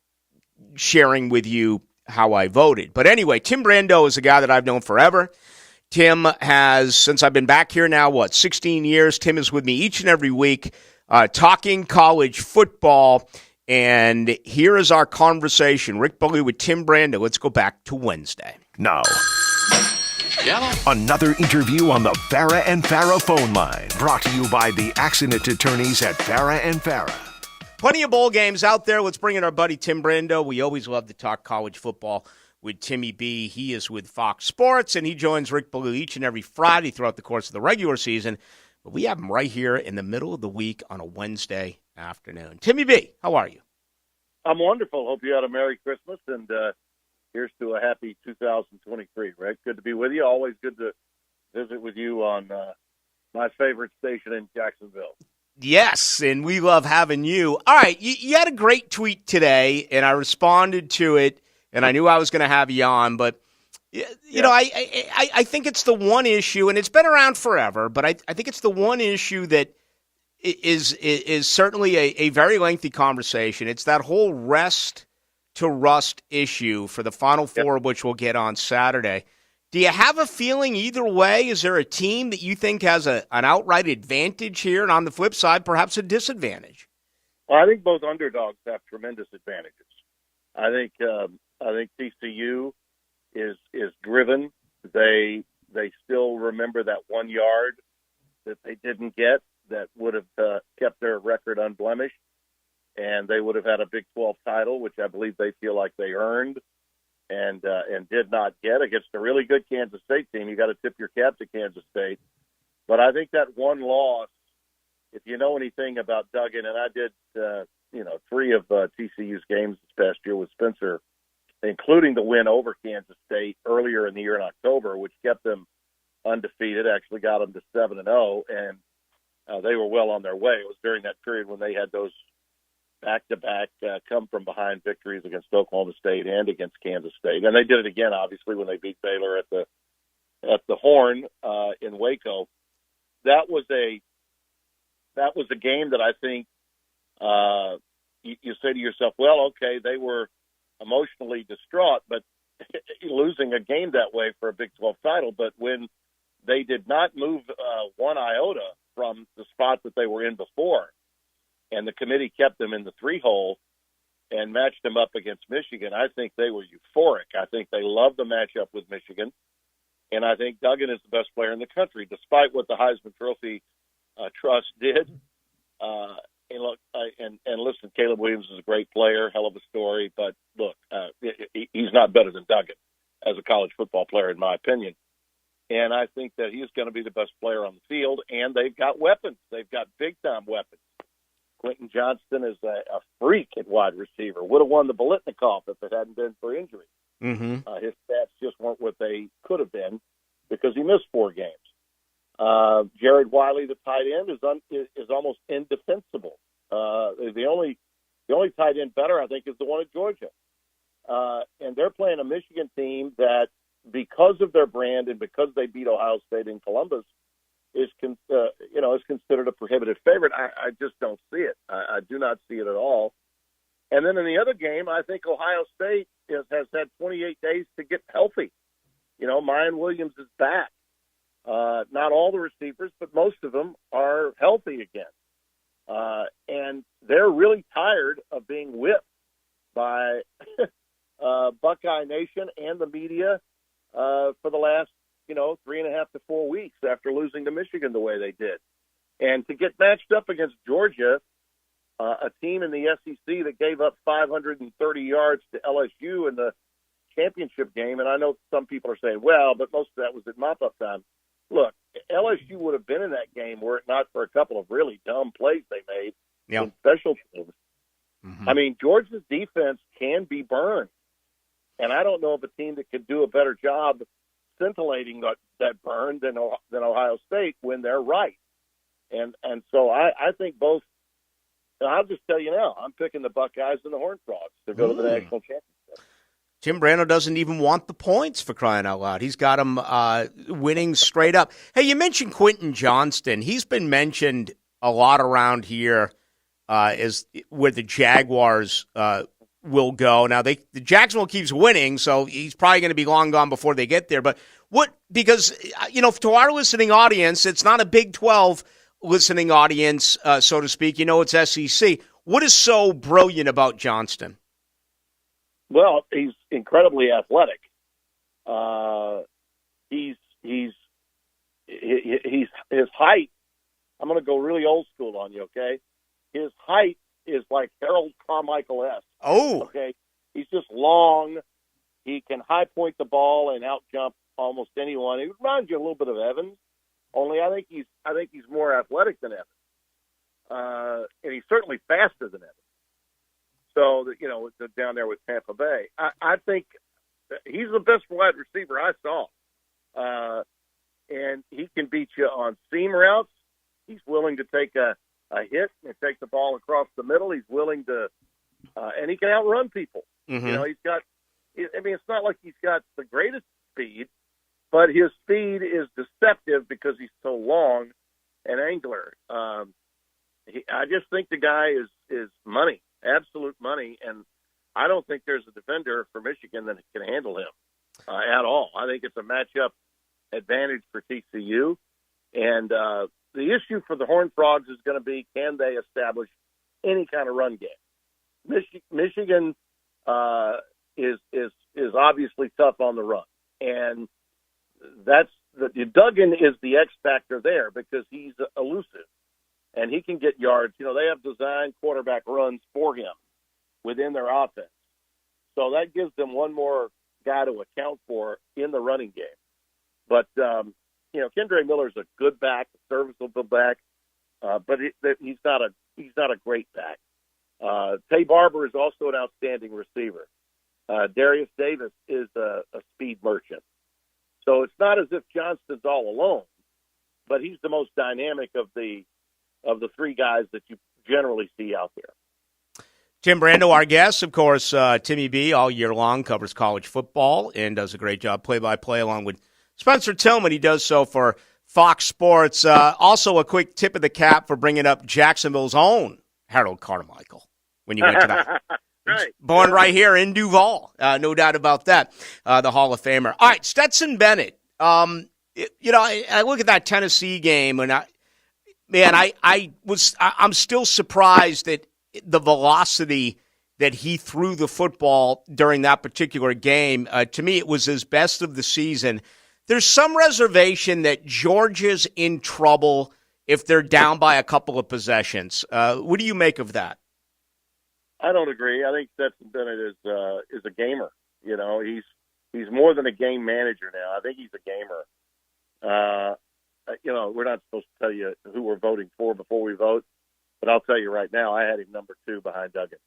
sharing with you how I voted. But anyway, Tim Brando is a guy that I've known forever. Tim has, since I've been back here now, 16 years. Tim is with me each and every week talking college football. And here is our conversation. Rick Ballou with Tim Brando. Let's go back to Wednesday. Now, another interview on the Farah and Farah phone line. Brought to you by the accident attorneys at Farah and Farah. Plenty of bowl games out there. Let's bring in our buddy Tim Brando. We always love to talk college football with Timmy B. He is with Fox Sports, and he joins Rick Ballou each and every Friday throughout the course of the regular season. But we have him right here in the middle of the week on a Wednesday afternoon. Timmy B., how are you? I'm wonderful. Hope you had a Merry Christmas, and here's to a happy 2023, Rick. Good to be with you. Always good to visit with you on my favorite station in Jacksonville. Yes, and we love having you. All right, you had a great tweet today, and I responded to it, and I knew I was going to have you on, but you know, I think it's the one issue, and it's been around forever, but I think it's the one issue that is certainly a very lengthy conversation. It's that whole rest to rust issue for the Final Four, which we'll get on Saturday. Do you have a feeling either way? Is there a team that you think has an outright advantage here, and on the flip side, perhaps a disadvantage? Well, I think both underdogs have tremendous advantages. I think TCU is driven. They still remember that 1 yard that they didn't get that would have kept their record unblemished, and they would have had a Big 12 title, which I believe they feel like they earned and did not get against a really good Kansas State team. You got to tip your cap to Kansas State. But I think that one loss, if you know anything about Duggan, and I did, 3 of TCU's games this past year with Spencer, including the win over Kansas State earlier in the year in October, which kept them undefeated, actually got them to 7-0, and they were well on their way. It was during that period when they had those back-to-back come-from-behind victories against Oklahoma State and against Kansas State. And they did it again, obviously, when they beat Baylor at the Horn in Waco. That was a game that I think you say to yourself, well, okay, they were emotionally distraught, but losing a game that way for a Big 12 title. But when they did not move one iota from the spot that they were in before, and the committee kept them in the 3-hole and matched them up against Michigan. I think they were euphoric. I think they loved the matchup with Michigan, and I think Duggan is the best player in the country, despite what the Heisman Trophy Trust did. And look, and listen, Caleb Williams is a great player, hell of a story. But look, he's not better than Duggan as a college football player, in my opinion. And I think that he's going to be the best player on the field. And they've got weapons. They've got big-time weapons. Quentin Johnston is a freak at wide receiver. Would have won the Biletnikoff if it hadn't been for injury. Mm-hmm. His stats just weren't what they could have been because he missed 4 games. Jared Wiley, the tight end, is almost indefensible. The only tight end better, I think, is the one at Georgia. And they're playing a Michigan team that, because of their brand and because they beat Ohio State in Columbus, is considered a prohibitive favorite. I just don't see it. I do not see it at all. And then in the other game, I think Ohio State has had 28 days to get healthy. Mayan Williams is back. Not all the receivers, but most of them are healthy again. And they're really tired of being whipped by Buckeye Nation and the media for the last, 3.5 to 4 weeks after losing to Michigan the way they did. And to get matched up against Georgia, a team in the SEC that gave up 530 yards to LSU in the championship game, and I know some people are saying, well, but most of that was at mop-up time. Look, LSU would have been in that game were it not for a couple of really dumb plays they made in special teams. Mm-hmm. I mean, Georgia's defense can be burned. And I don't know of a team that could do a better job scintillating that burn than Ohio State when they're right. And so I think both – I'll just tell you now, I'm picking the Buckeyes and the Horned Frogs to go to the national championship. Tim Brando doesn't even want the points, for crying out loud. He's got them winning straight up. Hey, you mentioned Quentin Johnston. He's been mentioned a lot around here as where the Jaguars will go. Now, the Jacksonville keeps winning, so he's probably going to be long gone before they get there. But because, to our listening audience, it's not a Big 12 listening audience, so to speak. It's SEC. What is so brilliant about Johnston? Well, he's incredibly athletic. His height. I'm going to go really old school on you, okay? His height is like Harold Carmichael-esque. Oh, okay. He's just long. He can high point the ball and out jump almost anyone. He reminds you a little bit of Evans, only I think he's more athletic than Evans, and he's certainly faster than Evans. So, down there with Tampa Bay. I think he's the best wide receiver I saw. And he can beat you on seam routes. He's willing to take a hit and take the ball across the middle. He's willing to and he can outrun people. Mm-hmm. It's not like he's got the greatest speed, but his speed is deceptive because he's so long and angular. I just think the guy is money. Absolute money, and I don't think there's a defender for Michigan that can handle him at all. I think it's a matchup advantage for TCU, and the issue for the Horned Frogs is going to be, can they establish any kind of run game? Michigan is obviously tough on the run, and Duggan is the X factor there because he's elusive. And he can get yards. They have designed quarterback runs for him within their offense. So that gives them one more guy to account for in the running game. But, Kendre Miller's a good back, a serviceable back, but he's not a great back. Tay Barber is also an outstanding receiver. Darius Davis is a speed merchant. So it's not as if Johnston's all alone, but he's the most dynamic of the three guys that you generally see out there. Tim Brando, our guest, of course, Timmy B, all year long, covers college football and does a great job play-by-play along with Spencer Tillman. He does so for Fox Sports. Also, a quick tip of the cap for bringing up Jacksonville's own Harold Carmichael when you went to that. Right. Born right here in Duval, no doubt about that, the Hall of Famer. All right, Stetson Bennett. I look at that Tennessee game, and I'm still surprised at the velocity that he threw the football during that particular game. To me, it was his best of the season. There's some reservation that Georgia's in trouble if they're down by a couple of possessions. What do you make of that? I don't agree. I think Stetson Bennett is a gamer. He's more than a game manager now. I think he's a gamer. We're not supposed to tell you who we're voting for before we vote, but I'll tell you right now, I had him number 2 behind Duggan.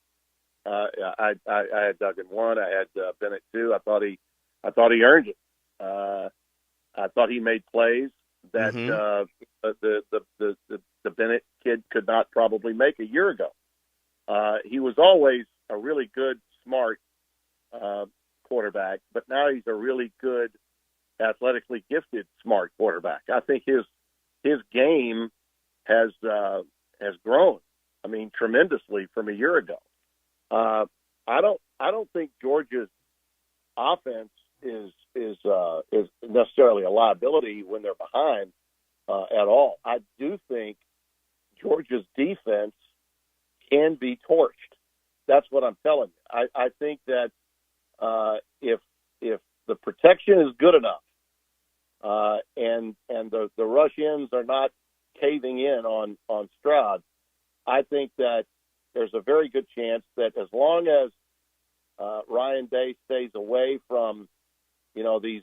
I had Duggan 1. I had Bennett 2. I thought he earned it. I thought he made plays that the Bennett kid could not probably make a year ago. He was always a really good, smart quarterback, but now he's a really good, athletically gifted, smart quarterback. I think his game has grown. I mean, tremendously from a year ago. I don't think Georgia's offense is necessarily a liability when they're behind at all. I do think Georgia's defense can be torched. That's what I'm telling you. I think that if the protection is good enough and the rush ends are not caving in on Stroud, I think that there's a very good chance that as long as Ryan Day stays away from these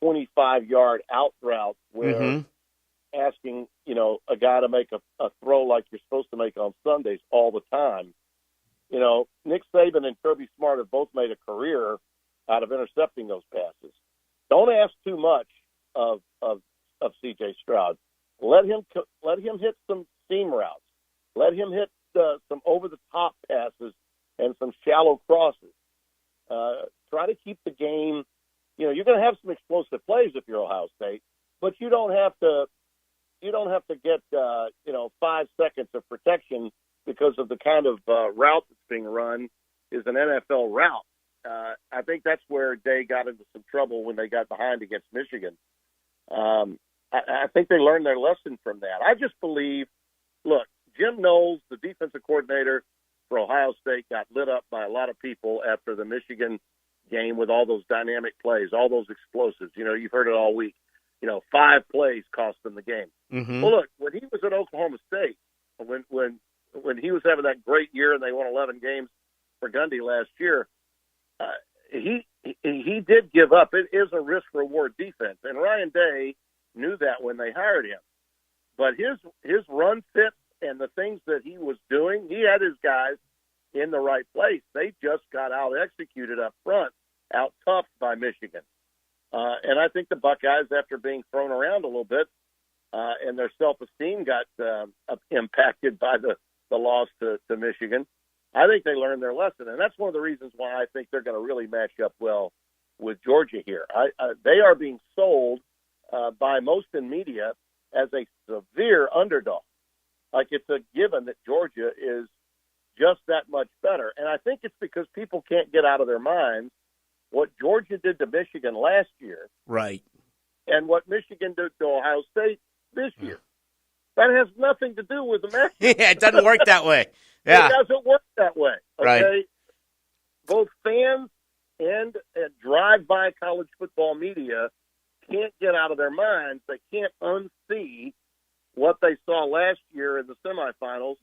25-yard out routes where asking a guy to make a throw like you're supposed to make on Sundays all the time. Nick Saban and Kirby Smart have both made a career out of intercepting those passes. Don't ask too much of C.J. Stroud. Let him hit some seam routes. Let him hit some over-the-top passes and some shallow crosses. Try to keep the game. You're going to have some explosive plays if you're Ohio State, but you don't have to get 5 seconds of protection because of the kind of route that's being run is an NFL route. I think that's where Day got into some trouble when they got behind against Michigan. I think they learned their lesson from that. I just believe, look, Jim Knowles, the defensive coordinator for Ohio State, got lit up by a lot of people after the Michigan game with all those dynamic plays, all those explosives. You've heard it all week. 5 plays cost them the game. Well, look, when he was at Oklahoma State, when he was having that great year and they won 11 games for Gundy last year, he did give up. It is a risk-reward defense, and Ryan Day knew that when they hired him. But his run fit and the things that he was doing, he had his guys in the right place. They just got out-executed up front, out-toughed by Michigan. And I think the Buckeyes, after being thrown around a little bit, and their self-esteem got impacted by the loss to Michigan, I think they learned their lesson. And that's one of the reasons why I think they're going to really match up well with Georgia here. They are being sold by most in media as a severe underdog. Like it's a given that Georgia is just that much better. And I think it's because people can't get out of their minds what Georgia did to Michigan last year. Right. And what Michigan did to Ohio State this year. That has nothing to do with the match. Yeah, it doesn't work that way. Yeah. It doesn't work that way. Okay? Right. Both fans and drive-by college football media can't get out of their minds. They can't unsee what they saw last year in the semifinals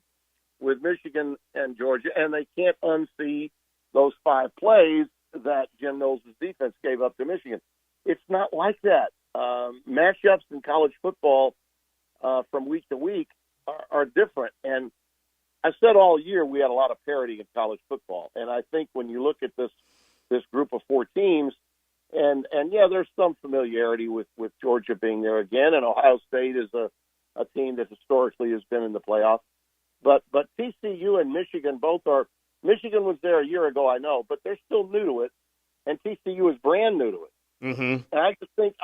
with Michigan and Georgia, and they can't unsee those 5 plays that Jim Knowles' defense gave up to Michigan. It's not like that. Matchups in college football from week to week are different. And I said all year we had a lot of parity in college football. And I think when you look at this group of 4 teams, and yeah, there's some familiarity with Georgia being there again, and Ohio State is a team that historically has been in the playoffs. But TCU and Michigan both are. Michigan was there a year ago, I know, but they're still new to it, and TCU is brand new to it. Mm-hmm. And I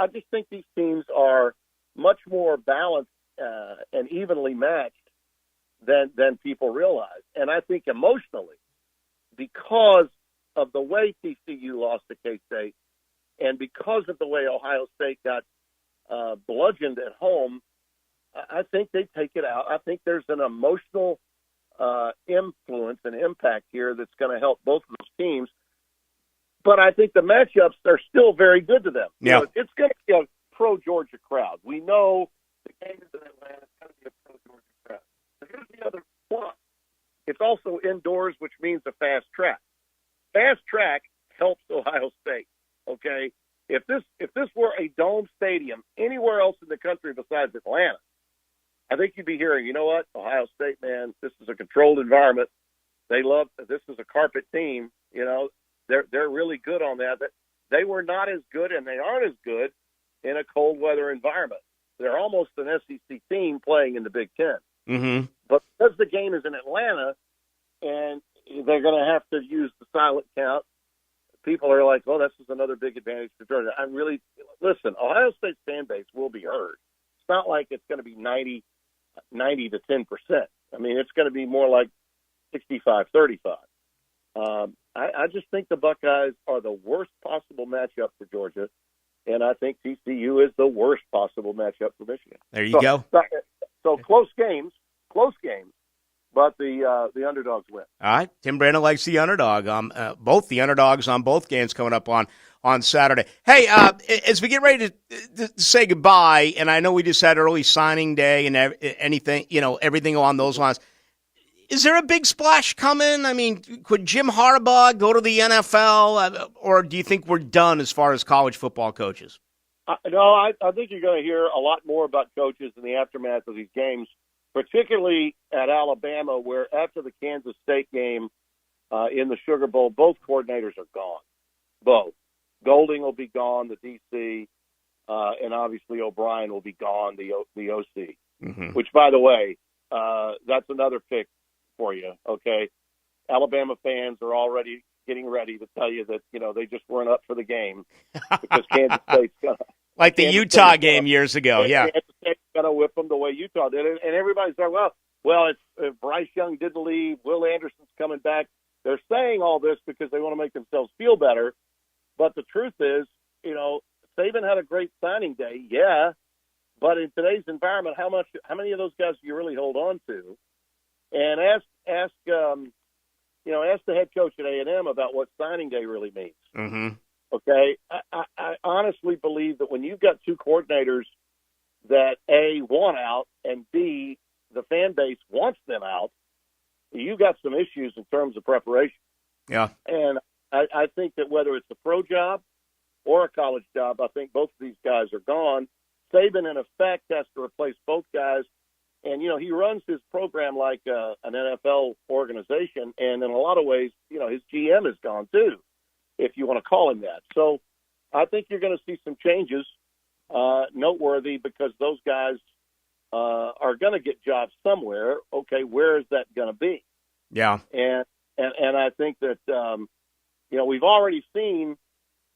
just think these teams are much more balanced and evenly matched than people realize. And I think emotionally, because of the way TCU lost to K-State, and because of the way Ohio State got bludgeoned at home, I think they take it out. I think there's an emotional influence and impact here that's going to help both of those teams. But I think the matchups are still very good to them. Yeah. You know, it's going to be a pro-Georgia crowd. We know the game is in Atlanta. It's going to be a pro-Georgia crowd. But here's the other plus. It's also indoors, which means a fast track. Fast track helps Ohio State, okay? If this were a dome stadium anywhere else in the country besides Atlanta, I think you'd be hearing, you know what, Ohio State, man, this is a controlled environment. They love this is a carpet team. You know, they're really good on that. They were not as good, and they aren't as good in a cold weather environment. They're almost an SEC team playing in the Big Ten. Mm-hmm. But because the game is in Atlanta, and they're going to have to use the silent count, people are like, "Oh, this is another big advantage for Georgia." Listen. Ohio State's fan base will be heard. It's not like it's going to be 90 to 10%. I mean, it's going to be more like 65-35. I just think the Buckeyes are the worst possible matchup for Georgia, and I think TCU is the worst possible matchup for Michigan. There you go. So close games, but the underdogs win. All right. Tim Brando likes the underdog. Both the underdogs on both games coming up on Saturday. Hey, as we get ready to say goodbye, and I know we just had early signing day and everything along those lines, is there a big splash coming? I mean, could Jim Harbaugh go to the NFL, or do you think we're done as far as college football coaches? No, I think you're going to hear a lot more about coaches in the aftermath of these games, particularly at Alabama, where after the Kansas State game in the Sugar Bowl, both coordinators are gone. Both. Golding will be gone, the DC, and obviously O'Brien will be gone, the OC. Mm-hmm. Which, by the way, that's another pick for you, okay? Alabama fans are already getting ready to tell you that, they just weren't up for the game because Kansas State's going to... Like the Utah game years ago, yeah. Kansas State's going to whip them the way Utah did. And everybody's like, well, if Bryce Young didn't leave, Will Anderson's coming back. They're saying all this because they want to make themselves feel better. But the truth is, Saban had a great signing day, yeah. But in today's environment, how many of those guys do you really hold on to? And ask the head coach at A&M about what signing day really means. Mm-hmm. Okay, I honestly believe that when you've got two coordinators that A, want out, and B, the fan base wants them out, you got some issues in terms of preparation. Yeah. And I think that whether it's a pro job or a college job, I think both of these guys are gone. Saban, in effect, has to replace both guys. And, he runs his program like an NFL organization. And in a lot of ways, his GM is gone too, if you want to call him that. So I think you're going to see some changes noteworthy because those guys are going to get jobs somewhere. Okay, where is that going to be? Yeah. And I think that, we've already seen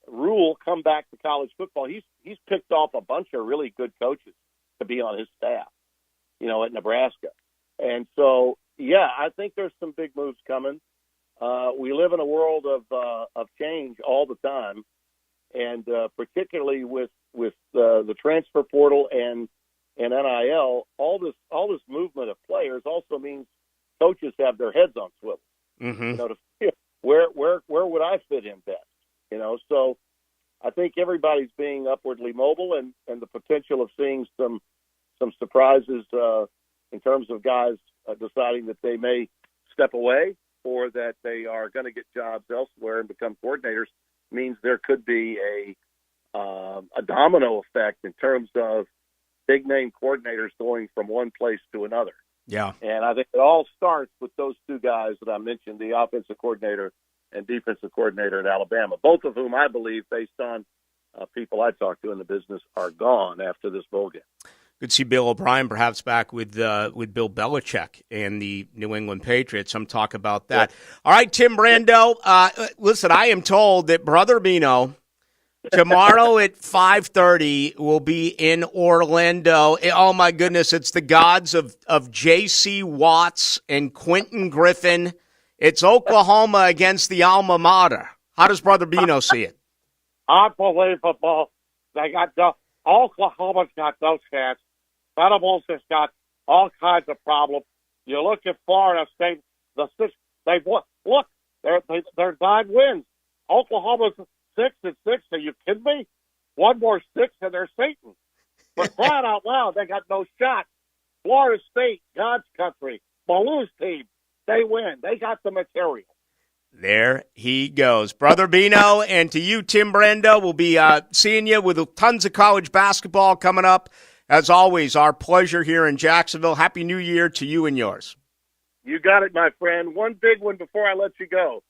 Rule come back to college football. He's picked off a bunch of really good coaches to be on his staff, at Nebraska. And so, yeah, I think there's some big moves coming. We live in a world of change all the time, and particularly with the transfer portal and NIL, all this movement of players also means coaches have their heads on swivels. Mm-hmm. Where would I fit in best? So I think everybody's being upwardly mobile, and the potential of seeing some surprises in terms of guys deciding that they may step away or that they are going to get jobs elsewhere and become coordinators means there could be a domino effect in terms of big name coordinators going from one place to another. Yeah. And I think it all starts with those two guys that I mentioned, the offensive coordinator and defensive coordinator at Alabama, both of whom I believe, based on people I talked to in the business, are gone after this bowl game. Good to see Bill O'Brien perhaps back with Bill Belichick and the New England Patriots. Some talk about that. Yeah. All right, Tim Brando. Listen, I am told that Brother Bino tomorrow at 5:30 will be in Orlando. Oh, my goodness, it's the gods of J.C. Watts and Quentin Griffin. It's Oklahoma against the alma mater. How does Brother Bino see it? Unbelievable. They got Oklahoma's got those cats. Venables has got all kinds of problems. You look at Florida State, they're 9 wins. Oklahoma's 6-6. Are you kidding me? One more 6 and they're Satan. For crying out loud, they got no shot. Florida State, God's country, Ballou's team, they win. They got the material. There he goes. Brother Bino, and to you, Tim Brando, we'll be seeing you with tons of college basketball coming up. As always, our pleasure here in Jacksonville. Happy New Year to you and yours. You got it, my friend. One big one before I let you go.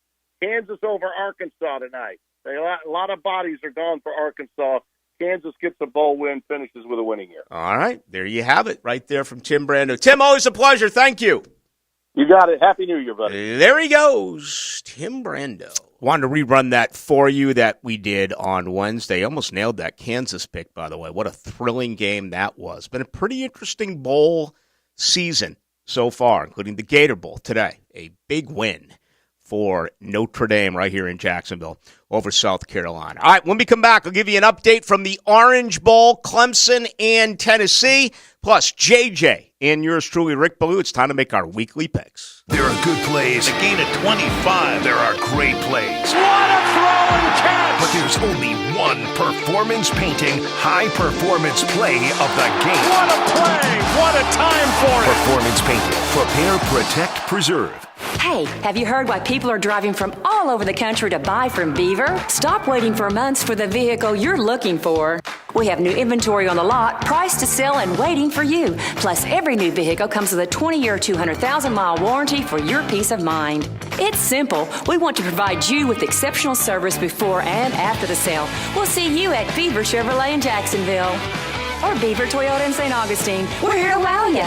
Kansas over Arkansas tonight. A lot of bodies are gone for Arkansas. Kansas gets a bowl win, finishes with a winning year. All right, there you have it right there from Tim Brando. Tim, always a pleasure. Thank you. You got it. Happy New Year, buddy. There he goes, Tim Brando. Wanted to rerun that for you that we did on Wednesday. Almost nailed that Kansas pick, by the way. What a thrilling game that was. Been a pretty interesting bowl season so far, including the Gator Bowl today. A big win for Notre Dame right here in Jacksonville over South Carolina. All right, when we come back, I'll give you an update from the Orange Bowl, Clemson and Tennessee, plus JJ and yours truly, Rick Ballou. It's time to make our weekly picks. There are good plays. A gain of 25. There are great plays. What a throw and catch! But there's only one performance-painting, high-performance play of the game. What a play! What a time for it! Performance painting. Prepare, protect, preserve. Hey, have you heard why people are driving from all over the country to buy from Beaver? Stop waiting for months for the vehicle you're looking for. We have new inventory on the lot, priced to sell and waiting for you. Plus, every new vehicle comes with a 20-year, 200,000-mile warranty for your peace of mind. It's simple. We want to provide you with exceptional service before and after the sale. We'll see you at Beaver Chevrolet in Jacksonville. Or Beaver Toyota in St. Augustine. We're here to wow you.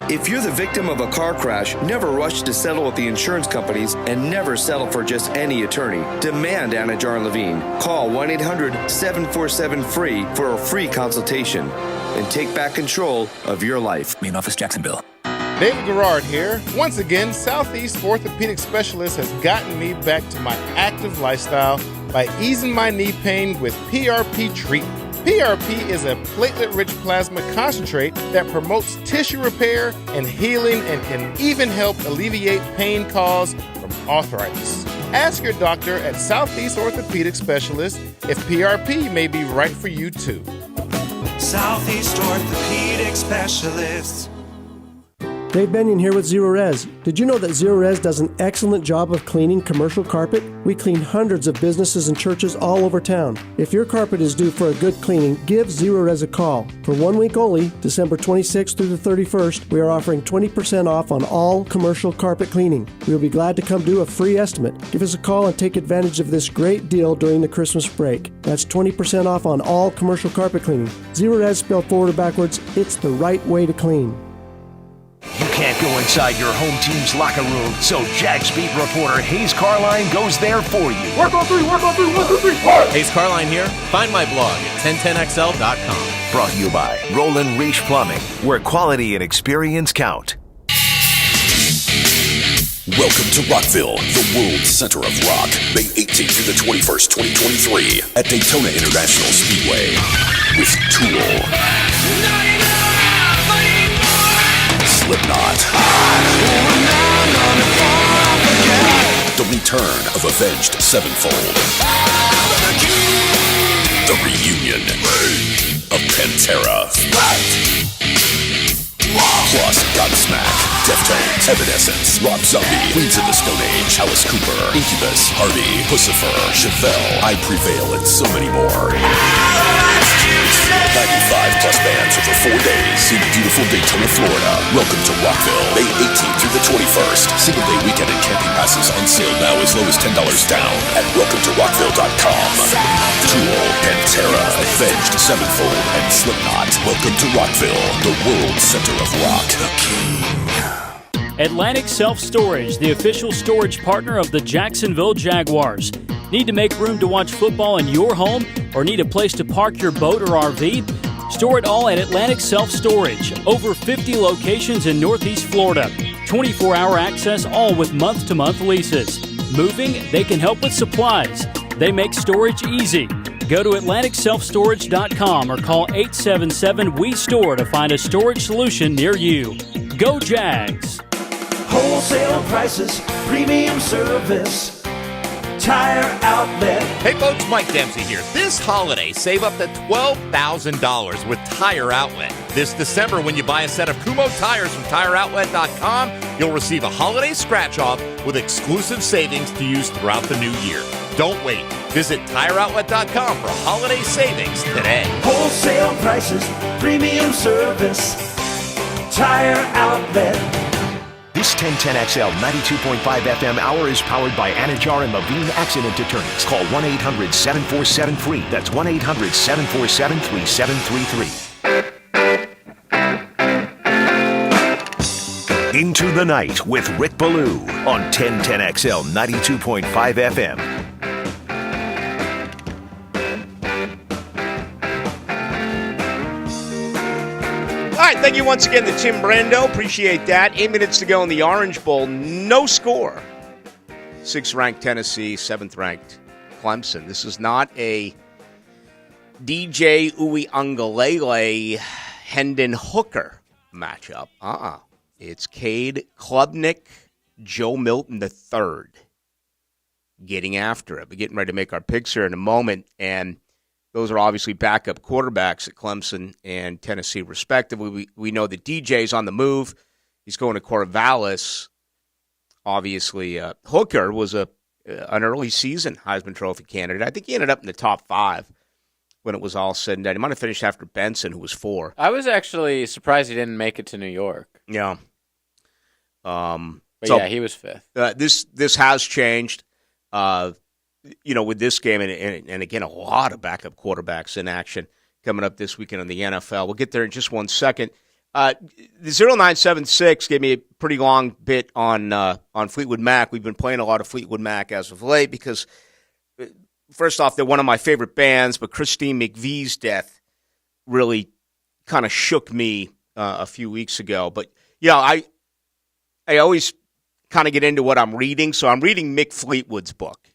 If you're the victim of a car crash, never rush to settle with the insurance companies and never settle for just any attorney. Demand Anajar and Levine. Call 1-800-747-FREE for a free consultation and take back control of your life. Main office, Jacksonville. David Garrard here. Once again, Southeast Orthopedic Specialist has gotten me back to my active lifestyle by easing my knee pain with PRP treatment. PRP is a platelet-rich plasma concentrate that promotes tissue repair and healing and can even help alleviate pain caused from arthritis. Ask your doctor at Southeast Orthopedic Specialist if PRP may be right for you too. Southeast Orthopedic Specialists. Dave Benyon here with Zero Res. Did you know that Zero Res does an excellent job of cleaning commercial carpet? We clean hundreds of businesses and churches all over town. If your carpet is due for a good cleaning, give Zero Res a call. For 1 week only, December 26th through the 31st, we are offering 20% off on all commercial carpet cleaning. We will be glad to come do a free estimate. Give us a call and take advantage of this great deal during the Christmas break. That's 20% off on all commercial carpet cleaning. Zero Res spelled forward or backwards, it's the right way to clean. You can't go inside your home team's locker room, so Jags beat reporter Hayes Carline goes there for you. Work on three, 1, 2, 3, Hayes Carline here. Find my blog at 1010xl.com. Brought to you by Roland Reach Plumbing, where quality and experience count. Welcome to Rockville, the world center of rock. May 18th through the 21st, 2023 at Daytona International Speedway with Tool, Slipknot, the return of Avenged Sevenfold, the reunion of Pantera, plus Godsmack, Deftones, Evanescence, Rob Zombie, Queens of the Stone Age, Alice Cooper, Incubus, Harvey, Pussifer, Chevelle, I Prevail, and so many more. 95 plus bands over 4 days in beautiful Daytona, Florida. Welcome to Rockville, May 18th through the 21st. Single day weekend and camping passes on sale now as low as $10 down at welcometoRockville.com. Tool, Pantera, Avenged Sevenfold, and Slipknot. Welcome to Rockville, the world center of rock. Atlantic Self Storage, the official storage partner of the Jacksonville Jaguars. Need to make room to watch football in your home or need a place to park your boat or RV? Store it all at Atlantic Self Storage. Over 50 locations in Northeast Florida. 24-hour access, all with month-to-month leases. Moving? They can help with supplies. They make storage easy. Go to AtlanticSelfStorage.com or call 877-WE-STORE to find a storage solution near you. Go Jags! Wholesale prices, premium service, Tire Outlet. Hey folks, Mike Dempsey here. This holiday, save up to $12,000 with Tire Outlet. This December, when you buy a set of Kumho tires from TireOutlet.com, you'll receive a holiday scratch-off with exclusive savings to use throughout the new year. Don't wait. Visit TireOutlet.com for holiday savings today. Wholesale prices, premium service, Tire Outlet. This 1010XL 92.5 FM hour is powered by Anajar and Levine Accident Attorneys. Call 1-800-747-FREE. That's 1-800-747-3733. Into the Night with Rick Ballou on 1010XL 92.5 FM. All right, thank you once again to Tim Brando. Appreciate that. 8 minutes to go in the Orange Bowl. No score. 6th-ranked Tennessee, 7th-ranked Clemson. This is not a DJ Uiagalelei Hendon Hooker matchup. It's Cade Klubnik, Joe Milton III getting after it. We're getting ready to make our picks here in a moment, and those are obviously backup quarterbacks at Clemson and Tennessee, respectively. We know that DJ's on the move. He's going to Corvallis. Obviously, Hooker was an early season Heisman Trophy candidate. I think he ended up in the top 5 when it was all said and done. He might have finished after Benson, who was 4. I was actually surprised he didn't make it to New York. Yeah. But yeah, he was 5th. This has changed. With this game, and again, a lot of backup quarterbacks in action coming up this weekend in the NFL. We'll get there in just 1 second. The 0976 gave me a pretty long bit on Fleetwood Mac. We've been playing a lot of Fleetwood Mac as of late because, first off, they're one of my favorite bands, but Christine McVie's death really kind of shook me a few weeks ago. But, I always kind of get into what I'm reading, so I'm reading Mick Fleetwood's book.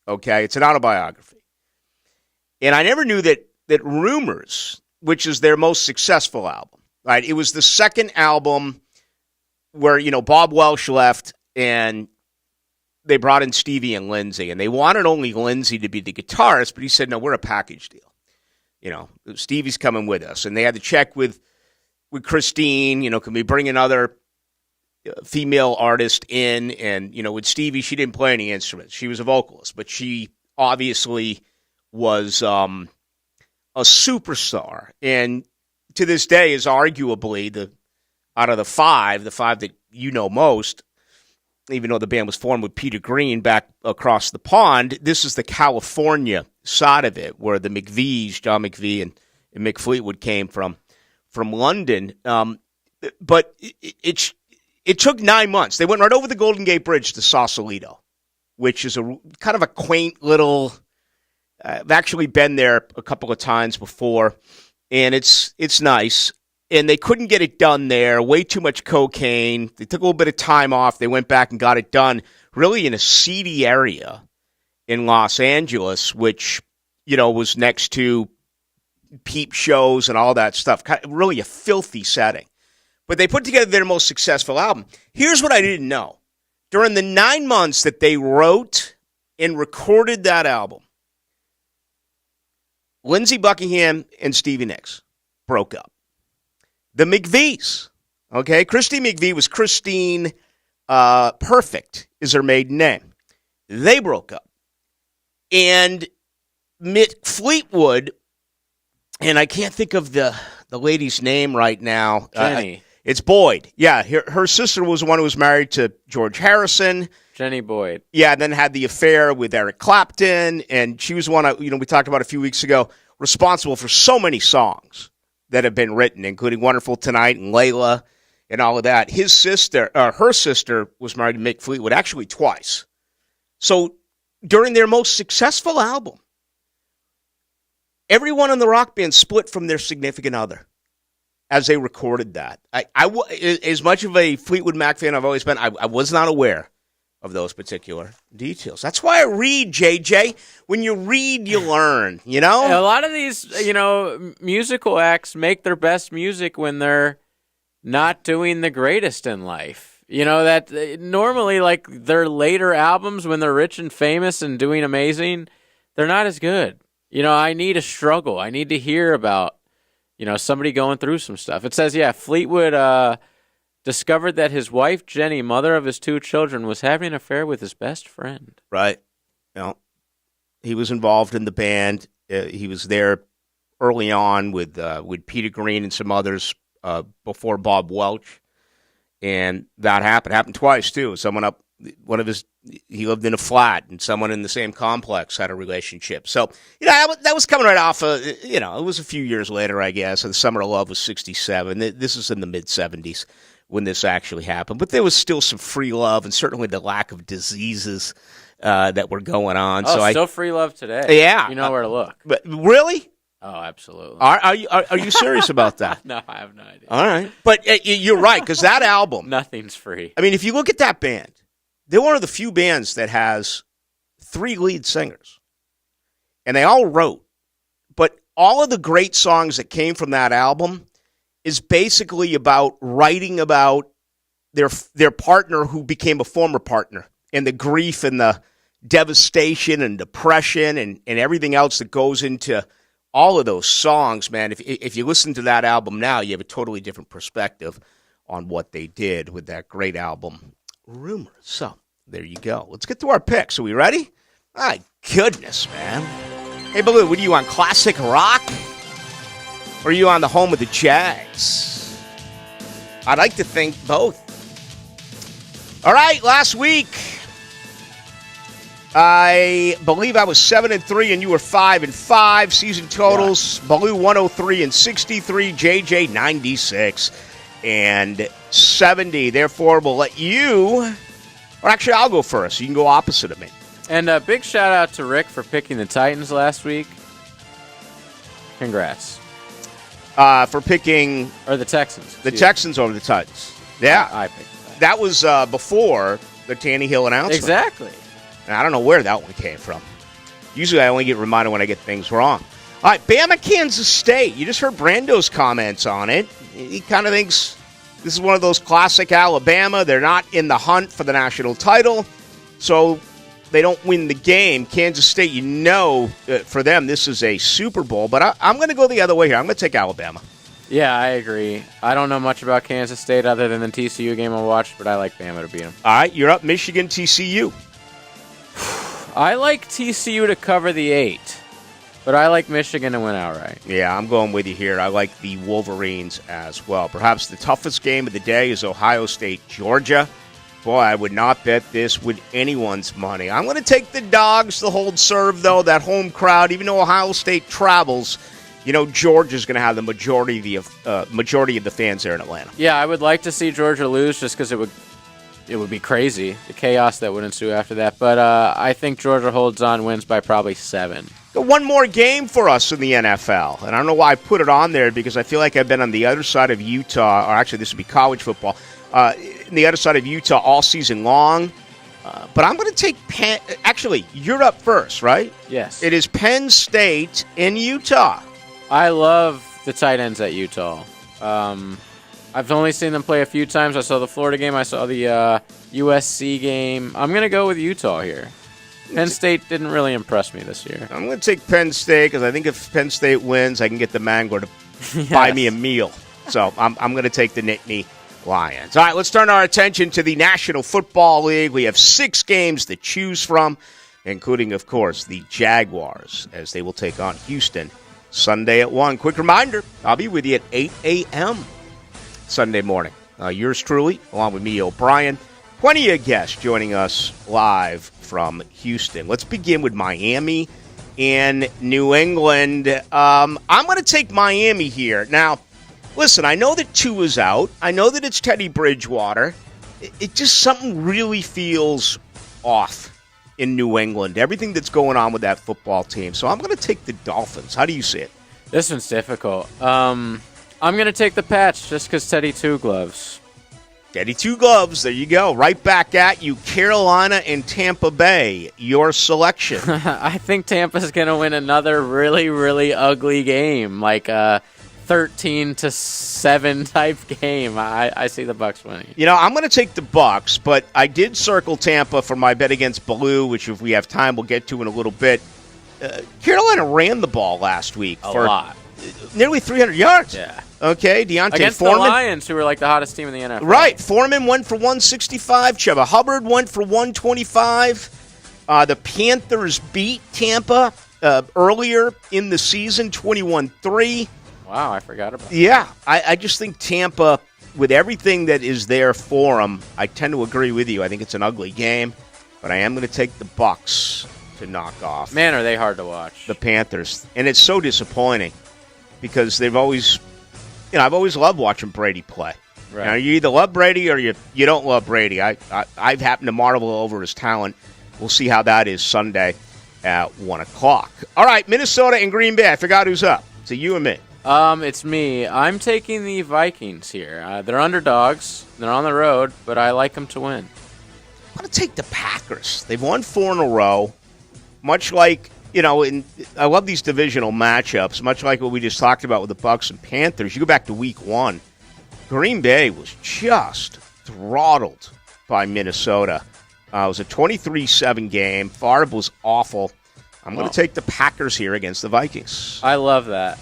Okay, it's an autobiography. And I never knew that Rumors, which is their most successful album, right? It was the second album where, Bob Welsh left and they brought in Stevie and Lindsey, and they wanted only Lindsey to be the guitarist, but he said, no, we're a package deal. Stevie's coming with us. And they had to check with Christine, can we bring another female artist in? And, with Stevie, she didn't play any instruments. She was a vocalist, but she obviously was a superstar. And to this day is arguably out of the five that most, even though the band was formed with Peter Green back across the pond, this is the California side of it, where the McVies, John McVie and Mick Fleetwood came from London. But it took 9 months. They went right over the Golden Gate Bridge to Sausalito, which is a kind of a quaint little. I've actually been there a couple of times before, and it's nice. And they couldn't get it done there. Way too much cocaine. They took a little bit of time off. They went back and got it done really in a seedy area in Los Angeles, which, was next to peep shows and all that stuff. Really a filthy setting. But they put together their most successful album. Here's what I didn't know. During the 9 months that they wrote and recorded that album, Lindsey Buckingham and Stevie Nicks broke up. The McVies, okay? Christine McVie was Christine Perfect is her maiden name. They broke up. And Mick Fleetwood, and I can't think of the lady's name right now. Jenny. It's Boyd. Yeah, her sister was the one who was married to George Harrison. Jenny Boyd. Yeah, and then had the affair with Eric Clapton, and she was one we talked about a few weeks ago, responsible for so many songs that have been written, including Wonderful Tonight and Layla and all of that. Her sister was married to Mick Fleetwood, actually twice. So during their most successful album, everyone in the rock band split from their significant other as they recorded that. As much of a Fleetwood Mac fan I've always been, I was not aware of those particular details. That's why I read, JJ. When you read, you learn, A lot of these, musical acts make their best music when they're not doing the greatest in life. That normally, like, their later albums, when they're rich and famous and doing amazing, they're not as good. I need a struggle. I need to hear about, somebody going through some stuff. It says, Fleetwood discovered that his wife, Jenny, mother of his 2 children, was having an affair with his best friend. Right. He was involved in the band. He was there early on with Peter Green and some others before Bob Welch. And that happened. Happened twice, too. He lived in a flat, and someone in the same complex had a relationship. So, that was coming right off it was a few years later, I guess. The Summer of Love was 1967. This is in the mid-'70s when this actually happened. But there was still some free love and certainly the lack of diseases that were going on. Oh, still free love today. Yeah. You know where to look. But really? Oh, absolutely. Are you serious about that? No, I have no idea. All right. But you're right, because that album. Nothing's free. I mean, if you look at that band, they're one of the few bands that has 3 lead singers. And they all wrote. But all of the great songs that came from that album is basically about writing about their partner who became a former partner, and the grief and the devastation and depression and everything else that goes into all of those songs, man. If you listen to that album now, you have a totally different perspective on what they did with that great album, Rumors. So, there you go. Let's get to our picks. Are we ready? My goodness, man. Hey, Ballou, what are you on, classic rock? Or are you on the home of the Jags? I'd like to think both. All right, last week, I believe I was 7-3 and you were 5-5. Season totals, yeah. Ballou 103-63, JJ 96 and 70. Therefore, we'll let you, or actually I'll go first. You can go opposite of me. And a big shout out to Rick for picking the Titans last week. Congrats. For picking... Or the Texans. The Texans over the Titans. Yeah. I picked that. That was before the Tannehill announcement. Exactly. And I don't know where that one came from. Usually I only get reminded when I get things wrong. All right, Bama, Kansas State. You just heard Brando's comments on it. He kind of thinks this is one of those classic Alabama. They're not in the hunt for the national title, so they don't win the game. Kansas State, for them, this is a Super Bowl. But I'm going to go the other way here. I'm going to take Alabama. Yeah, I agree. I don't know much about Kansas State other than the TCU game I watched, but I like Bama to beat them. All right, you're up. Michigan, TCU. I like TCU to cover the 8, but I like Michigan to win outright. Yeah, I'm going with you here. I like the Wolverines as well. Perhaps the toughest game of the day is Ohio State, Georgia. Boy, I would not bet this with anyone's money. I'm going to take the Dogs to hold serve, though. That home crowd, even though Ohio State travels, Georgia's going to have the majority of the fans there in Atlanta. Yeah, I would like to see Georgia lose just because it would be crazy, the chaos that would ensue after that. But I think Georgia holds on, wins by probably 7. One more game for us in the NFL. And I don't know why I put it on there, because I feel like I've been on the other side of Utah, or actually this would be college football, in the other side of Utah all season long. But I'm going to take Penn. Actually, you're up first, right? Yes. It is Penn State in Utah. I love the tight ends at Utah. I've only seen them play a few times. I saw the Florida game. I saw the USC game. I'm going to go with Utah here. Penn State didn't really impress me this year. I'm going to take Penn State because I think if Penn State wins, I can get the Mangler to buy me a meal. So I'm going to take the Nittany Lions. All right, let's turn our attention to the National Football League. We have 6 games to choose from, including, of course, the Jaguars, as they will take on Houston Sunday at 1. Quick reminder, I'll be with you at 8 a.m. Sunday morning. Yours truly, along with me, O'Brien. Plenty of guests joining us live from Houston. Let's begin with Miami and New England. I'm going to take Miami here. Now, listen, I know that Tua's out. I know that it's Teddy Bridgewater. It just something really feels off in New England. Everything that's going on with that football team. So I'm going to take the Dolphins. How do you see it? This one's difficult. I'm going to take the Pats just because Teddy Two Gloves. Daddy Two Gloves. There you go. Right back at you. Carolina and Tampa Bay. Your selection. I think Tampa's going to win another really, really ugly game, like a 13-7 type game. I see the Bucs winning. I'm going to take the Bucs, but I did circle Tampa for my bet against Ballou, which if we have time, we'll get to in a little bit. Carolina ran the ball last week for a lot. Nearly 300 yards. Yeah. Okay, Deontay Against Foreman. the Lions, who were like the hottest team in the NFL. Right. Foreman went for 165. Chuba Hubbard went for 125. The Panthers beat Tampa earlier in the season, 21-3. Wow, I forgot about that. Yeah, I just think Tampa, with everything that is there for them, I tend to agree with you. I think it's an ugly game, but I am going to take the Bucs to knock off. Man, are they hard to watch. The Panthers. And it's so disappointing because they've always... I've always loved watching Brady play. Right. You either love Brady or you don't love Brady. I've happened to marvel over his talent. We'll see how that is Sunday at 1 o'clock. All right, Minnesota and Green Bay. I forgot who's up. So you and me. It's me. I'm taking the Vikings here. They're underdogs. They're on the road, but I like them to win. I'm going to take the Packers. They've won 4 in a row. Much like... I love these divisional matchups, much like what we just talked about with the Bucs and Panthers. You go back to week 1, Green Bay was just throttled by Minnesota. It was a 23-7 game. Favre was awful. I'm going to take the Packers here against the Vikings. I love that.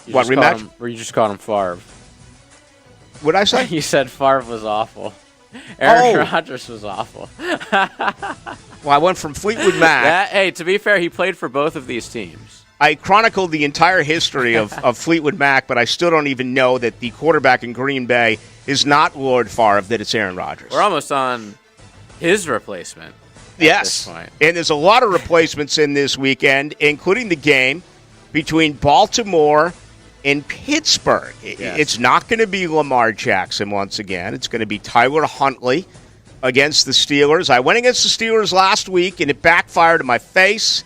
What, rematch? Or you just called him Favre. What did I say? You said Favre was awful. Aaron Rodgers was awful. Well, I went from Fleetwood Mac. Hey, to be fair, he played for both of these teams. I chronicled the entire history of Fleetwood Mac, but I still don't even know that the quarterback in Green Bay is not Lord Favre, that it's Aaron Rodgers. We're almost on his replacement. Yes. And there's a lot of replacements in this weekend, including the game between Baltimore and Pittsburgh. Yes. It's not going to be Lamar Jackson once again. It's going to be Tyler Huntley against the Steelers. I went against the Steelers last week, and it backfired in my face.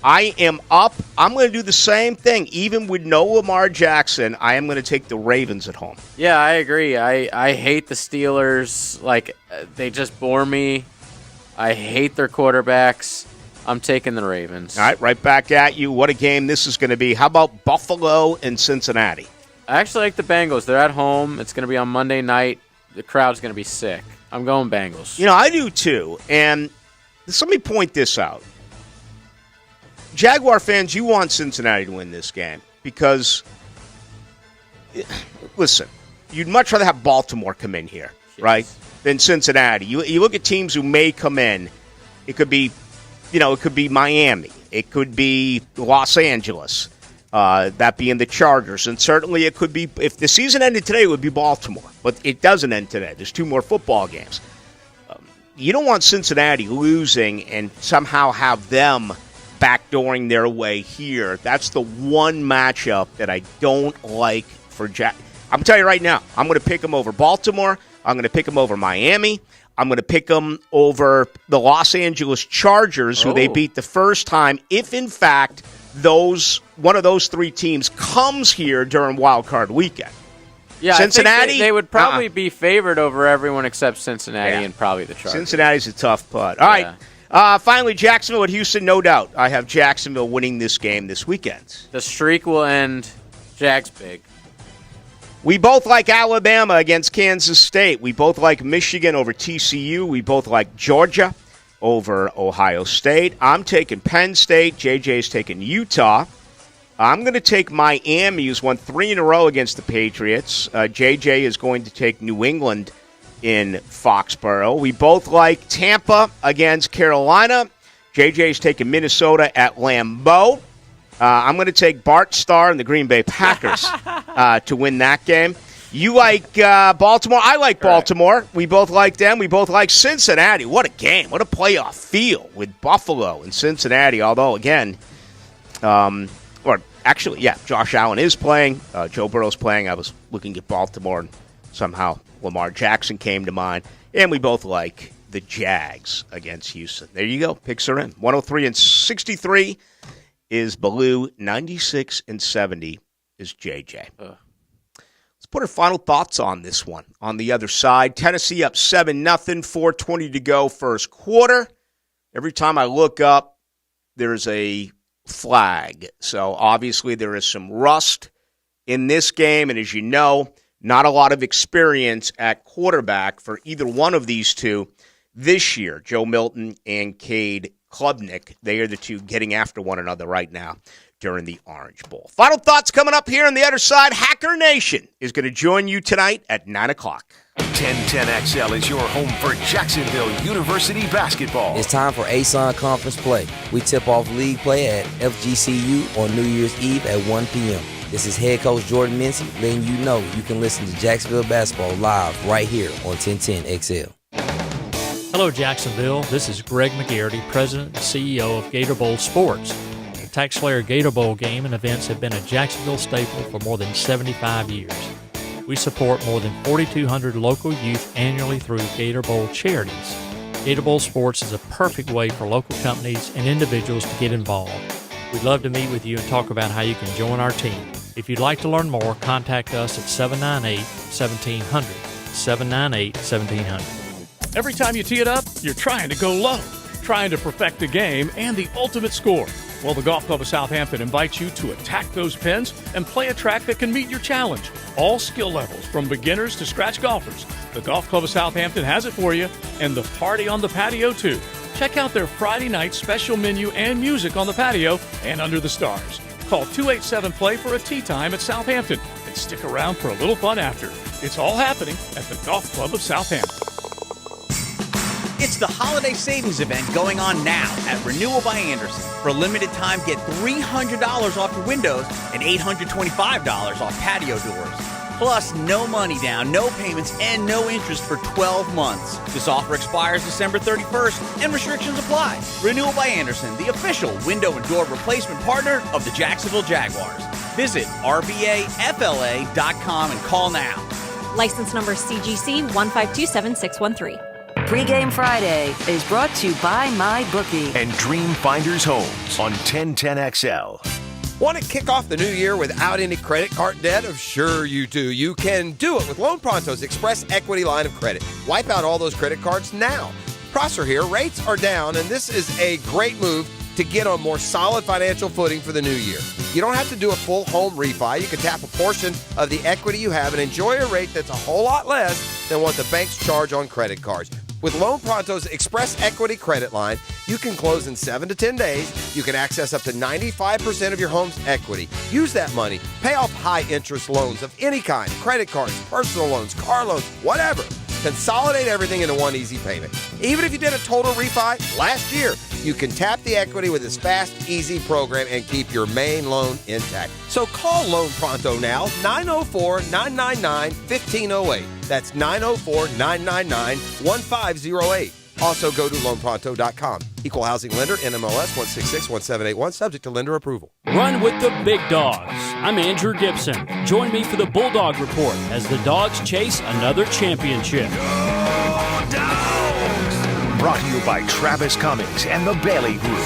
I am up. I'm going to do the same thing. Even with no Lamar Jackson, I am going to take the Ravens at home. Yeah, I agree. I hate the Steelers. They just bore me. I hate their quarterbacks. I'm taking the Ravens. All right back at you. What a game this is going to be. How about Buffalo and Cincinnati? I actually like the Bengals. They're at home. It's going to be on Monday night. The crowd's going to be sick. I'm going Bengals. I do too. And let me point this out. Jaguar fans, you want Cincinnati to win this game because, listen, you'd much rather have Baltimore come in here, right, than Cincinnati. You look at teams who may come in. It could be, it could be Miami. It could be Los Angeles. That being the Chargers. And certainly it could be, if the season ended today, it would be Baltimore. But it doesn't end today. There's 2 more football games. You don't want Cincinnati losing and somehow have them backdooring their way here. That's the one matchup that I don't like for Jack. I'm going to tell you right now, I'm going to pick them over Baltimore. I'm going to pick them over Miami. I'm going to pick them over the Los Angeles Chargers, who they beat the first time, if in fact one of those 3 teams comes here during Wild Card Weekend. Yeah, Cincinnati, I think they would probably be favored over everyone except Cincinnati and probably the Chargers. Cincinnati's a tough putt. All right. Finally, Jacksonville at Houston, no doubt. I have Jacksonville winning this game this weekend. The streak will end. Jags big. We both like Alabama against Kansas State. We both like Michigan over TCU. We both like Georgia over Ohio State. I'm taking Penn State. JJ's taking Utah. I'm going to take Miami, who's won 3 in a row against the Patriots. JJ is going to take New England in Foxborough. We both like Tampa against Carolina. JJ's taking Minnesota at Lambeau. I'm going to take Bart Starr and the Green Bay Packers to win that game. You like Baltimore? I like Baltimore. We both like them. We both like Cincinnati. What a game. What a playoff feel with Buffalo and Cincinnati. Although, again, Josh Allen is playing. Joe Burrow's playing. I was looking at Baltimore, and somehow Lamar Jackson came to mind. And we both like the Jags against Houston. There you go. Picks are in. 103-63 is Ballou. 96-70 is JJ. Let's Let's put our final thoughts on this one. On the other side, Tennessee up 7-0, 4:20 to go first quarter. Every time I look up, there's a flag. So obviously there is some rust in this game, and as you know, not a lot of experience at quarterback for either one of these two this year, Joe Milton and Cade Klubnik. They are the two getting after one another right now during the Orange Bowl. Final thoughts coming up here on the other side. Hacker Nation is going to join you tonight at 9 o'clock. 1010XL is your home for Jacksonville University basketball. It's time for ASUN Conference play. We tip off league play at FGCU on New Year's Eve at 1 p.m. This is head coach Jordan Mincy letting you know you can listen to Jacksonville basketball live right here on 1010XL. Hello, Jacksonville. This is Greg McGarity, President and CEO of Gator Bowl Sports. The Tax Slayer Gator Bowl game and events have been a Jacksonville staple for more than 75 years. We support more than 4,200 local youth annually through Gator Bowl charities. Gator Bowl Sports is a perfect way for local companies and individuals to get involved. We'd love to meet with you and talk about how you can join our team. If you'd like to learn more, contact us at 798-1700, 798-1700. Every time you tee it up, you're trying to go low, trying to perfect the game and the ultimate score. Well, the Golf Club of Southampton invites you to attack those pins and play a track that can meet your challenge. All skill levels, from beginners to scratch golfers. The Golf Club of Southampton has it for you, and the party on the patio, too. Check out their Friday night special menu and music on the patio and under the stars. Call 287-PLAY for a tee time at Southampton and stick around for a little fun after. It's all happening at the Golf Club of Southampton. It's the holiday savings event going on now at Renewal by Anderson. For a limited time, get $300 off your windows and $825 off patio doors. Plus, no money down, no payments, and no interest for 12 months. This offer expires December 31st, and restrictions apply. Renewal by Anderson, the official window and door replacement partner of the Jacksonville Jaguars. Visit rbafla.com and call now. License number CGC 1527613. Pre-Game Friday is brought to you by MyBookie and Dream Finders Homes on 1010XL. Want to kick off the new year without any credit card debt? Sure you do. You can do it with Loan Pronto's Express Equity Line of Credit. Wipe out all those credit cards now. Prosser here. Rates are down, and this is a great move to get on more solid financial footing for the new year. You don't have to do a full home refi. You can tap a portion of the equity you have and enjoy a rate that's a whole lot less than what the banks charge on credit cards. With Loan Pronto's Express Equity Credit Line, you can close in 7 to 10 days. You can access up to 95% of your home's equity. Use that money. Pay off high-interest loans of any kind, credit cards, personal loans, car loans, whatever. Consolidate everything into one easy payment. Even if you did a total refi last year, you can tap the equity with this fast, easy program and keep your main loan intact. So call Loan Pronto now, 904-999-1508. That's 904-999-1508. Also go to loanpronto.com. Equal housing lender, NMLS 1661781, subject to lender approval. Run with the big dogs. I'm Andrew Gibson. Join me for the Bulldog Report as the dogs chase another championship. Brought to you by Travis Cummings and the Bailey Group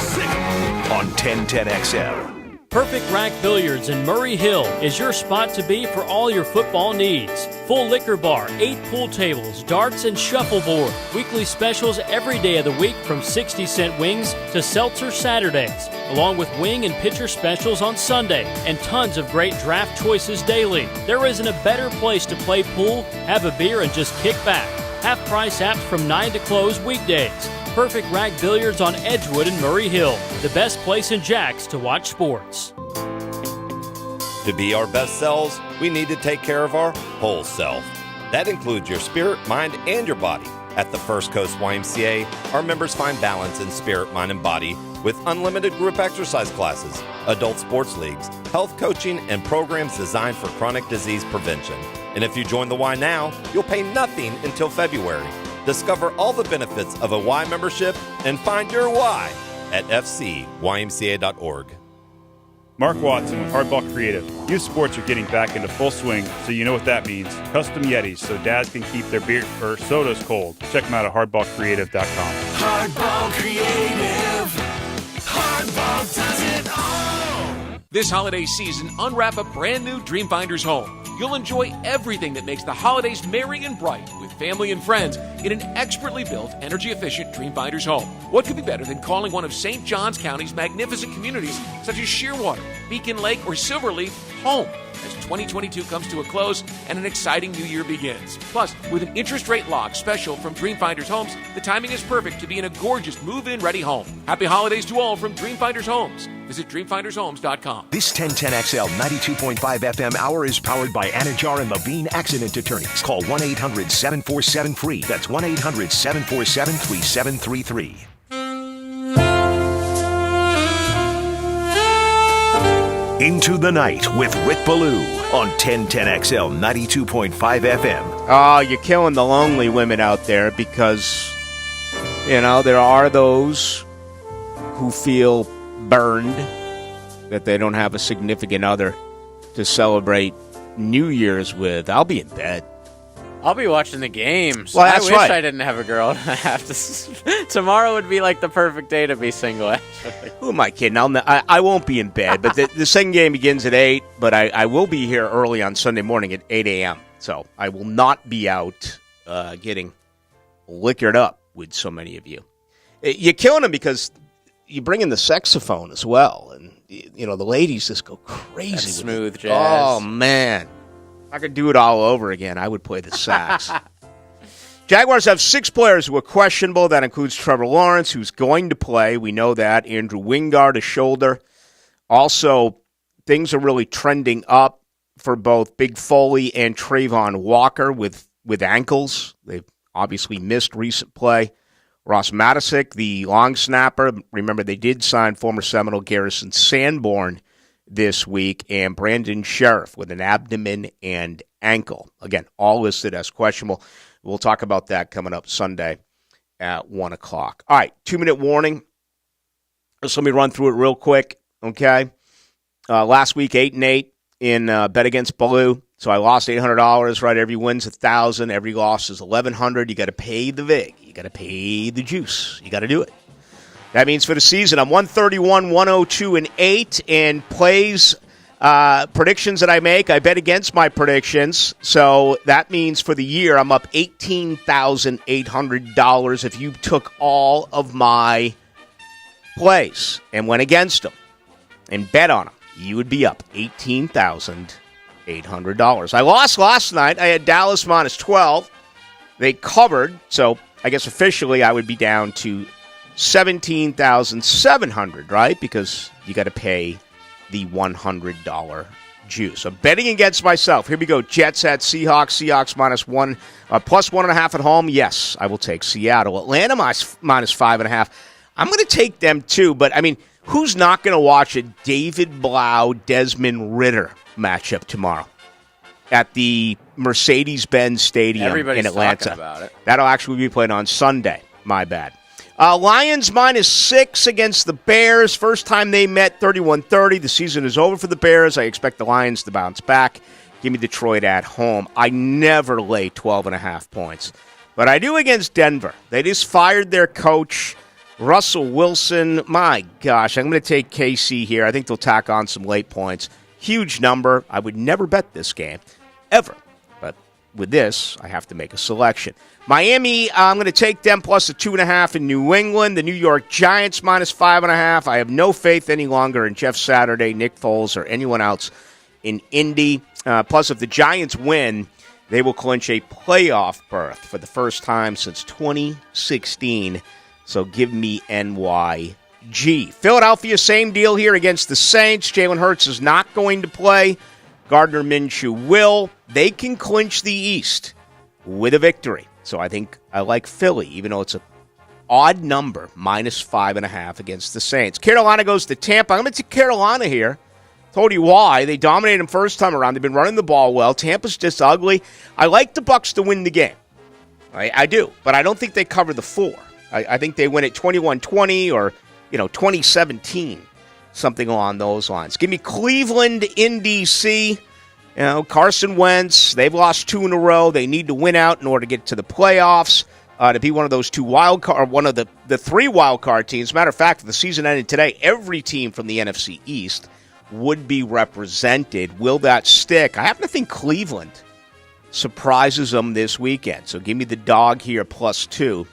on 1010XL. Perfect Rack Billiards in Murray Hill is your spot to be for all your football needs. Full liquor bar, 8 pool tables, darts, and shuffleboard. Weekly specials every day of the week from 60-cent wings to seltzer Saturdays, along with wing and pitcher specials on Sunday, and tons of great draft choices daily. There isn't a better place to play pool, have a beer, and just kick back. Half-price apps from 9 to close weekdays. Perfect Rack Billiards on Edgewood and Murray Hill. The best place in Jacks to watch sports. To be our best selves, we need to take care of our whole self. That includes your spirit, mind, and your body. At the First Coast YMCA, our members find balance in spirit, mind, and body with unlimited group exercise classes, adult sports leagues, health coaching, and programs designed for chronic disease prevention. And if you join the Y now, you'll pay nothing until February. Discover all the benefits of a Y membership and find your why at fcymca.org. Mark Watson with Hardball Creative. Youth sports are getting back into full swing, so you know what that means. Custom Yetis so dads can keep their beer or sodas cold. Check them out at hardballcreative.com. Hardball Creative. Hardball does it all. This holiday season, unwrap a brand new Dreamfinders home. You'll enjoy everything that makes the holidays merry and bright with family and friends in an expertly built, energy-efficient Dreamfinders home. What could be better than calling one of St. Johns County's magnificent communities such as Shearwater, Beacon Lake, or Silverleaf home as 2022 comes to a close and an exciting new year begins. Plus, with an interest rate lock special from Dreamfinders Homes, the timing is perfect to be in a gorgeous move-in ready home. Happy holidays to all from Dreamfinders Homes. Visit dreamfindershomes.com. This 1010XL 92.5 FM hour is powered by Anajar and Levine Accident Attorneys. Call 1-800-747-FREE. That's 1-800-747-3733. Into the Night with Rick Ballou on 1010XL 92.5 FM. Oh, you're killing the lonely women out there because, there are those who feel burned that they don't have a significant other to celebrate New Year's with. I'll be in bed. I'll be watching the games. Well, that's I wish right. I didn't have a girl. I have to. Tomorrow would be like the perfect day to be single. Actually, Who am I kidding? I won't be in bed, but the second game begins at 8, but I will be here early on Sunday morning at 8 a.m., so I will not be out getting liquored up with so many of you. You're killing them because you bring in the saxophone as well, and the ladies just go crazy. That with smooth it. jazz. Oh, man. If I could do it all over again, I would play the sax. Jaguars have 6 players who are questionable. That includes Trevor Lawrence, who's going to play. We know that. Andrew Wingard, a shoulder. Also, things are really trending up for both Big Foley and Trayvon Walker with ankles. They've obviously missed recent play. Ross Matisic, the long snapper. Remember, they did sign former Seminole Garrison Sanborn this week, and Brandon Sheriff with an abdomen and ankle. Again, all listed as questionable. We'll talk about that coming up Sunday at 1 o'clock. All right, 2-minute warning. Just let me run through it real quick, okay? Last week, 8-8 in bet against Ballou. So I lost $800, right? Every win's $1,000. Every loss is $1,100. You got to pay the vig. You got to pay the juice. You got to do it. That means for the season, I'm 131, 102, and 8, and plays predictions that I make, I bet against my predictions. So that means for the year, I'm up $18,800 if you took all of my plays and went against them and bet on them. You would be up $18,800. I lost last night. I had Dallas minus 12. They covered, so I guess officially I would be down to $17,700, right? Because you got to pay the $100 juice. So betting against myself. Here we go. Jets at Seahawks. Seahawks minus 1, plus 1.5 at home. Yes, I will take Seattle. Atlanta minus 5.5. I'm going to take them too. But I mean, who's not going to watch a David Blau Desmond Ridder matchup tomorrow at the Mercedes-Benz Stadium Everybody's in Atlanta? talking about it. That'll actually be played on Sunday. My bad. Lions minus 6 against the Bears. First time they met, 31-30. The season is over for the Bears. I expect the Lions to bounce back. Give me Detroit at home. I never lay 12.5 points. But I do against Denver. They just fired their coach, Russell Wilson. My gosh, I'm going to take KC here. I think they'll tack on some late points. Huge number. I would never bet this game, ever. But with this, I have to make a selection. Miami, I'm going to take them plus a 2.5 in New England. The New York Giants minus 5.5. I have no faith any longer in Jeff Saturday, Nick Foles, or anyone else in Indy. Plus, if the Giants win, they will clinch a playoff berth for the first time since 2016. So give me NYG. Philadelphia, same deal here against the Saints. Jalen Hurts is not going to play. Gardner Minshew will. They can clinch the East with a victory. So I think I like Philly, even though it's an odd number, minus 5.5 against the Saints. Carolina goes to Tampa. I'm going to take Carolina here. Told you why. They dominated them first time around. They've been running the ball well. Tampa's just ugly. I like the Bucs to win the game. I do, but I don't think they cover the 4. I think they win at 21-20 or 2017, something along those lines. Give me Cleveland in D.C. Carson Wentz, they've lost 2 in a row. They need to win out in order to get to the playoffs, to be one of those 2 wild card, or one of the 3 wild card teams. Matter of fact, if the season ended today, every team from the NFC East would be represented. Will that stick? I happen to think Cleveland surprises them this weekend. So give me the dog here, +2.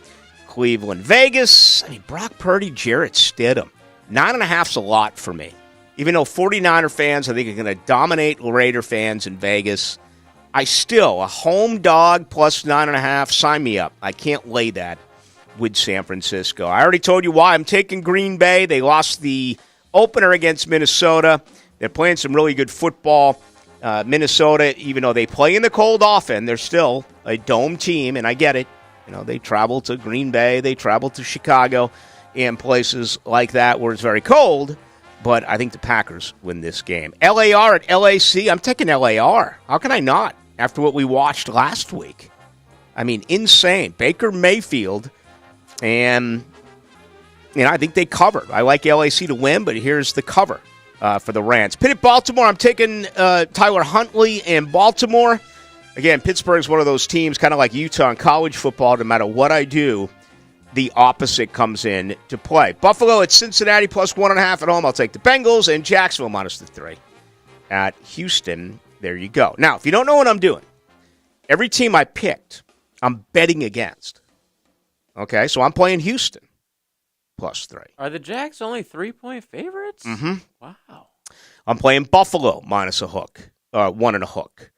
Cleveland. Vegas, Brock Purdy, Jarrett Stidham. 9.5's a lot for me. Even though 49er fans, I think, are going to dominate Raider fans in Vegas, a home dog +9.5, sign me up. I can't lay that with San Francisco. I already told you why. I'm taking Green Bay. They lost the opener against Minnesota. They're playing some really good football. Minnesota, even though they play in the cold often, they're still a dome team, and I get it. They travel to Green Bay, they travel to Chicago, and places like that where it's very cold, but I think the Packers win this game. LAR at LAC, I'm taking LAR. How can I not, after what we watched last week? Insane. Baker Mayfield, and I think they covered. I like LAC to win, but here's the cover for the Rams. Pitt at Baltimore, I'm taking Tyler Huntley and Baltimore. Again, Pittsburgh's one of those teams, kind of like Utah in college football, no matter what I do, the opposite comes in to play. Buffalo at Cincinnati +1.5 at home. I'll take the Bengals, and Jacksonville -3 at Houston. There you go. Now, if you don't know what I'm doing, every team I picked, I'm betting against. Okay, so I'm playing Houston +3. Are the Jags only 3-point favorites? Mm-hmm. Wow. I'm playing Buffalo -1 and a hook.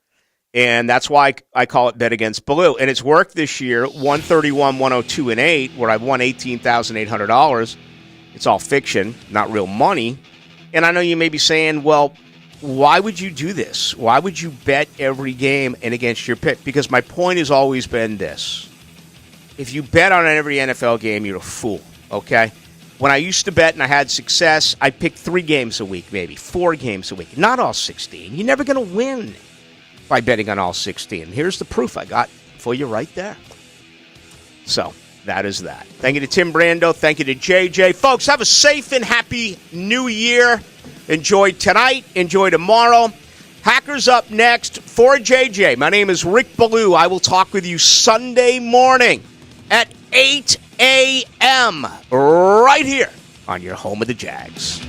And that's why I call it bet against Ballou. And it's worked this year, 131, 102, and 8, where I've won $18,800. It's all fiction, not real money. And I know you may be saying, well, why would you do this? Why would you bet every game and against your pick? Because my point has always been this. If you bet on every NFL game, you're a fool, okay? When I used to bet and I had success, I picked 3 games a week, maybe 4 games a week. Not all 16. You're never going to win by betting on all 16. Here's the proof I got for you right there. So, that is that. Thank you to Tim Brando. Thank you to JJ. Folks, have a safe and happy new year. Enjoy tonight. Enjoy tomorrow. Hackers up next for JJ. My name is Rick Ballou. I will talk with you Sunday morning at 8 a.m. right here on your home of the Jags.